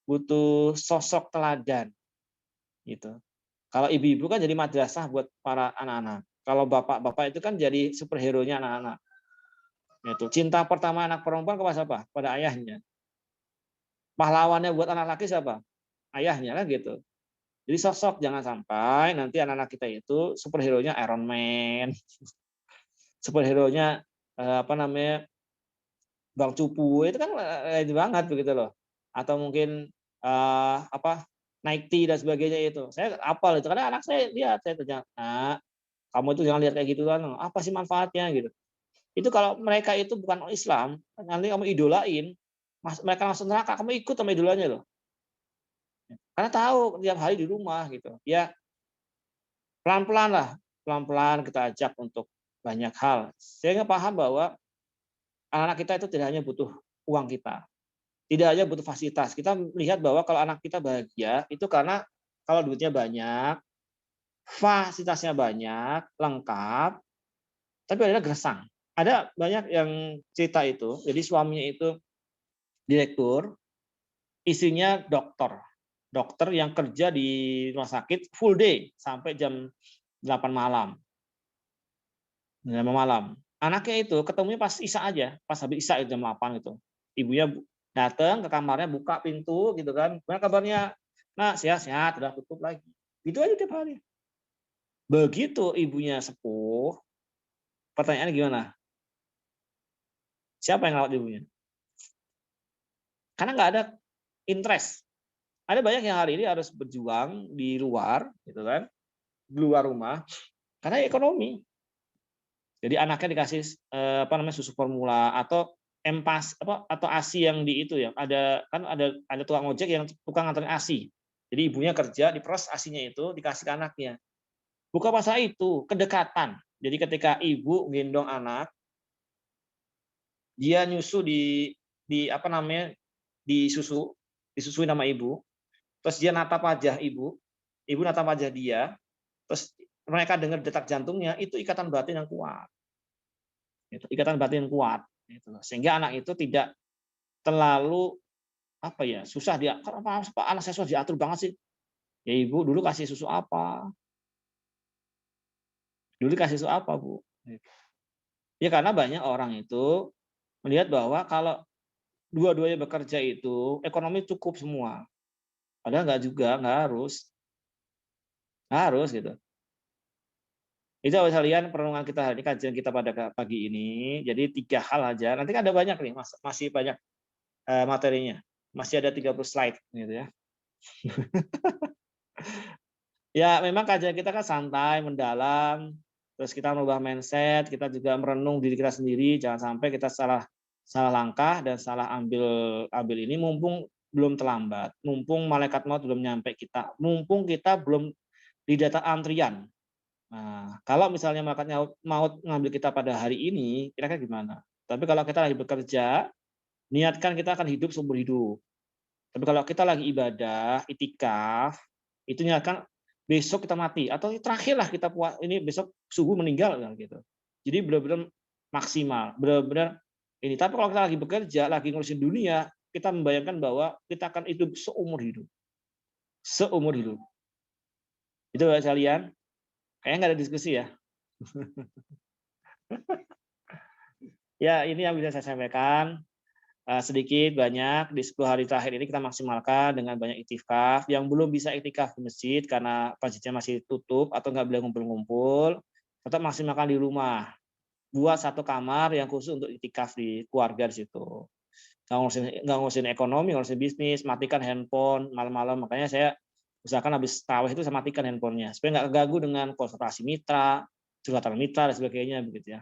butuh sosok teladan gitu. Kalau ibu-ibu kan jadi madrasah buat para anak-anak. Kalau bapak-bapak itu kan jadi superhero-nya anak-anak. Itu cinta pertama anak perempuan kepada siapa? Pada ayahnya. Pahlawannya buat anak laki siapa? Ayahnya kan gitu. Jadi sosok jangan sampai nanti anak-anak kita itu superhero-nya Iron Man, superhero-nya Bang Cupu itu kan itu banget begitu loh. Atau mungkin Nike dan sebagainya itu. Saya apal itu karena anak saya lihat, saya tanya, "Nak, kamu itu jangan lihat kayak gitu kan. Apa sih manfaatnya?" gitu. Itu kalau mereka itu bukan Islam, nanti kamu idolain, mereka langsung neraka, kamu ikut sama idolanya loh. Karena tahu tiap hari di rumah gitu. Ya pelan-pelan lah, pelan-pelan kita ajak untuk banyak hal. Sehingga paham bahwa anak-anak kita itu tidak hanya butuh uang kita, tidak hanya butuh fasilitas. Kita melihat bahwa kalau anak kita bahagia itu karena kalau duitnya banyak, fasilitasnya banyak, lengkap, tapi ada gersang. Ada banyak yang cerita itu. Jadi suaminya itu direktur, istrinya dokter. Dokter yang kerja di rumah sakit full day sampai jam 8 malam. 8 malam. Anaknya itu ketemunya pas Isya aja, pas habis Isya jam 8 itu. Ibunya Datang ke kamarnya, buka pintu gitu kan. Gimana kabarnya? Nah, sehat-sehat, udah tutup lagi. Itu aja tiap hari. Begitu ibunya sepuh, pertanyaannya gimana? Siapa yang rawat ibunya? Karena nggak ada interest. Ada banyak yang hari ini harus berjuang di luar, gitu kan, di luar rumah, karena ekonomi. Jadi anaknya dikasih susu formula atau atau ASI yang di itu ya. Ada tukang ojek yang tukang nganterin ASI. Jadi ibunya kerja diperas ASInya itu dikasih ke anaknya. Bukan masalah itu, kedekatan. Jadi ketika ibu gendong anak, dia nyusu disusui nama ibu, terus dia natap wajah ibu natap wajah dia, terus mereka dengar detak jantungnya, itu ikatan batin yang kuat. Itu ikatan batin yang kuat. Sehingga anak itu tidak terlalu susah dia. Kenapa anak saya susah diatur banget sih? Ya ibu dulu kasih susu apa? Dulu kasih susu apa, Bu? Ya karena banyak orang itu melihat bahwa kalau dua-duanya bekerja itu ekonomi cukup semua. Padahal nggak juga, nggak harus. Nggak harus gitu. Itu sekalian perenungan kita hari ini, kajian kita pada pagi ini. Jadi 3 hal aja. Nanti kan ada banyak nih, masih banyak materinya. Masih ada 30 slide gitu ya. Ya memang kajian kita kan santai, mendalam, terus kita merubah mindset, kita juga merenung diri kita sendiri, jangan sampai kita salah langkah dan salah ambil ini mumpung belum terlambat, mumpung malaikat maut belum nyampe kita, mumpung kita belum di data antrian. Nah, kalau misalnya malaikat maut ngambil kita pada hari ini, kira-kira gimana? Tapi kalau kita lagi bekerja, niatkan kita akan hidup seumur hidup. Tapi kalau kita lagi ibadah, itikaf, itu niatkan besok kita mati atau terakhirlah kita ini besok subuh meninggal gitu. Jadi benar-benar maksimal, benar-benar ini. Tapi kalau kita lagi bekerja, lagi ngurusin dunia, kita membayangkan bahwa kita akan hidup seumur hidup. Seumur hidup. Itu kalian. Kayaknya nggak ada diskusi ya. Ya, ini yang bisa saya sampaikan. Sedikit banyak di 10 hari terakhir ini kita maksimalkan dengan banyak iktikaf. Yang belum bisa iktikaf di masjid karena masjidnya masih tutup atau nggak boleh ngumpul-ngumpul, tetap maksimalkan di rumah. Buat satu kamar yang khusus untuk iktikaf di keluarga di situ. Nggak ngurusin ekonomi, ngurusin bisnis, matikan handphone malam-malam. Makanya saya usahakan habis tarawih itu saya matikan handphonenya supaya nggak keganggu dengan konsultasi mitra, curhatan mitra dan sebagainya begitu ya.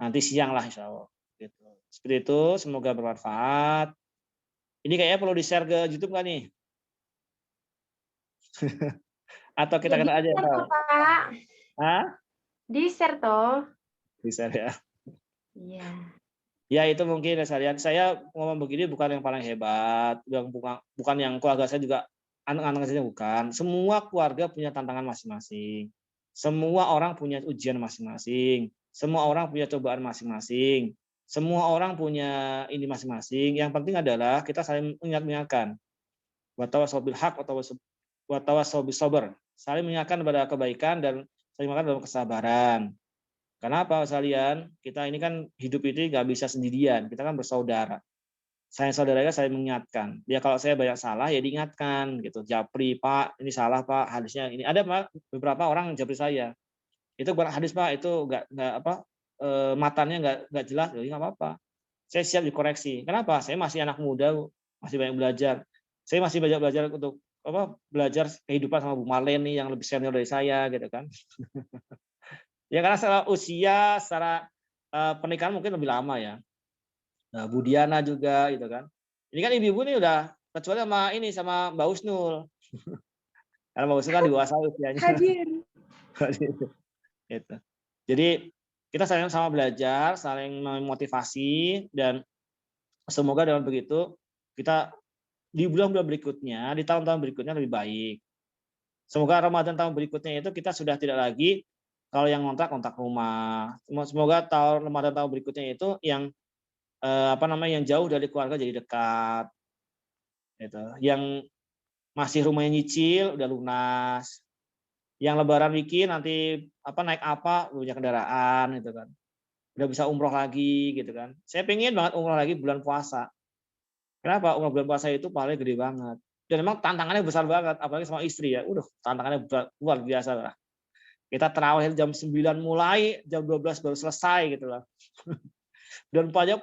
Nanti siang lah insya Allah. Gitu. Seperti itu, semoga bermanfaat. Ini kayaknya perlu di-share ke YouTube nggak nih? Atau kita kata aja? Pak. Hah? Di-share toh. Di-share ya. Iya. Ya itu mungkin saya ngomong begini bukan yang paling hebat, bukan yang keluarga saya juga anak-anak saja bukan. Semua keluarga punya tantangan masing-masing. Semua orang punya ujian masing-masing. Semua orang punya cobaan masing-masing. Semua orang punya ini masing-masing. Yang penting adalah kita saling mengingatkan. Watawasau bil haq watawasau bis sabr. Saling mengingatkan pada kebaikan dan saling mengingatkan dalam kesabaran. Kenapa sekalian? Kita ini kan hidup itu nggak bisa sendirian. Kita kan bersaudara. Saya saudaranya saya mengingatkan. Ya kalau saya banyak salah ya diingatkan gitu. Japri Pak, ini salah Pak, hadisnya ini. Ada Pak beberapa orang japri saya. Itu bukan hadis Pak, itu nggak matanya nggak jelas, jadi nggak apa-apa. Saya siap dikoreksi. Kenapa? Saya masih anak muda, masih banyak belajar. Saya masih banyak belajar untuk belajar kehidupan sama Bu Marleni yang lebih senior dari saya gitu kan. Ya karena secara usia, secara pernikahan mungkin lebih lama ya. Nah, Bu Diana juga gitu kan. Ini kan ibu-ibu nih udah kecuali sama Mbak Husnul. Karena Mbak Husnul kan dewasa usianya. Hadir. Gitu. Jadi kita saling sama belajar, saling memotivasi dan semoga dengan begitu kita di bulan-bulan berikutnya, di tahun-tahun berikutnya lebih baik. Semoga Ramadan tahun berikutnya itu kita sudah tidak lagi kalau yang kontrak rumah. Semoga Ramadan tahun berikutnya itu yang yang jauh dari keluarga jadi dekat. Gitu. Yang masih rumahnya nyicil udah lunas. Yang lebaran bikin nanti naik punya kendaraan gitu kan. Udah bisa umroh lagi gitu kan. Saya pengen banget umroh lagi bulan puasa. Kenapa? Umrah bulan puasa itu pahalanya gede banget. Dan memang tantangannya besar banget, apalagi sama istri ya. Tantangannya luar biasa lah. Kita tarawih jam 9 mulai, jam 12 baru selesai gitu lah. Dan panjang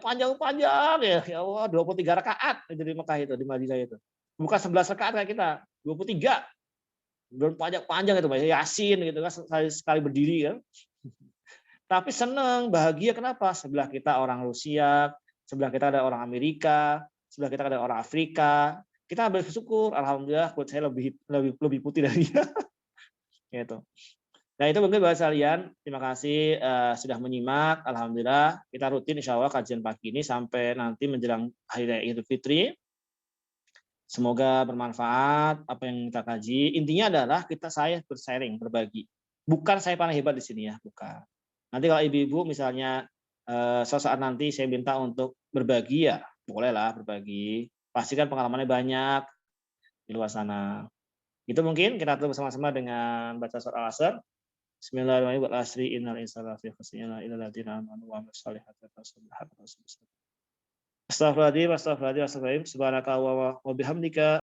ya. Ya Allah, 23 rakaat di Mekah itu, di Madinah itu. Bukan 11 rakaat kayak kita, 23. Dan panjang itu, baca Yasin gitu kan, sekali berdiri kan. Tapi seneng, bahagia kenapa? Sebelah kita orang Rusia, sebelah kita ada orang Amerika, sebelah kita ada orang Afrika. Kita bersyukur, alhamdulillah kulit saya lebih putih dari dia. Gitu. Nah itu mungkin buat kalian. Terima kasih sudah menyimak. Alhamdulillah kita rutin insya Allah kajian pagi ini sampai nanti menjelang hari raya Idul Fitri. Semoga bermanfaat apa yang kita kaji. Intinya adalah saya bersharing, berbagi. Bukan saya paling hebat di sini ya, bukan. Nanti kalau ibu-ibu misalnya suatu saat nanti saya minta untuk berbagi ya, bolehlah berbagi. Pastikan pengalamannya banyak di luar sana. Itu mungkin kita tutup bersama-sama dengan baca surat Al-Asr. Bismillahirrahmanirrahim. Wal asri innal insana lafi khusr illa alladziina aamanu wa 'amilus shalihati wa tawassaw bil haqqi wa tawassaw bis sabr. Astaghfirullahaladzim. Subhanaka wa bihamdika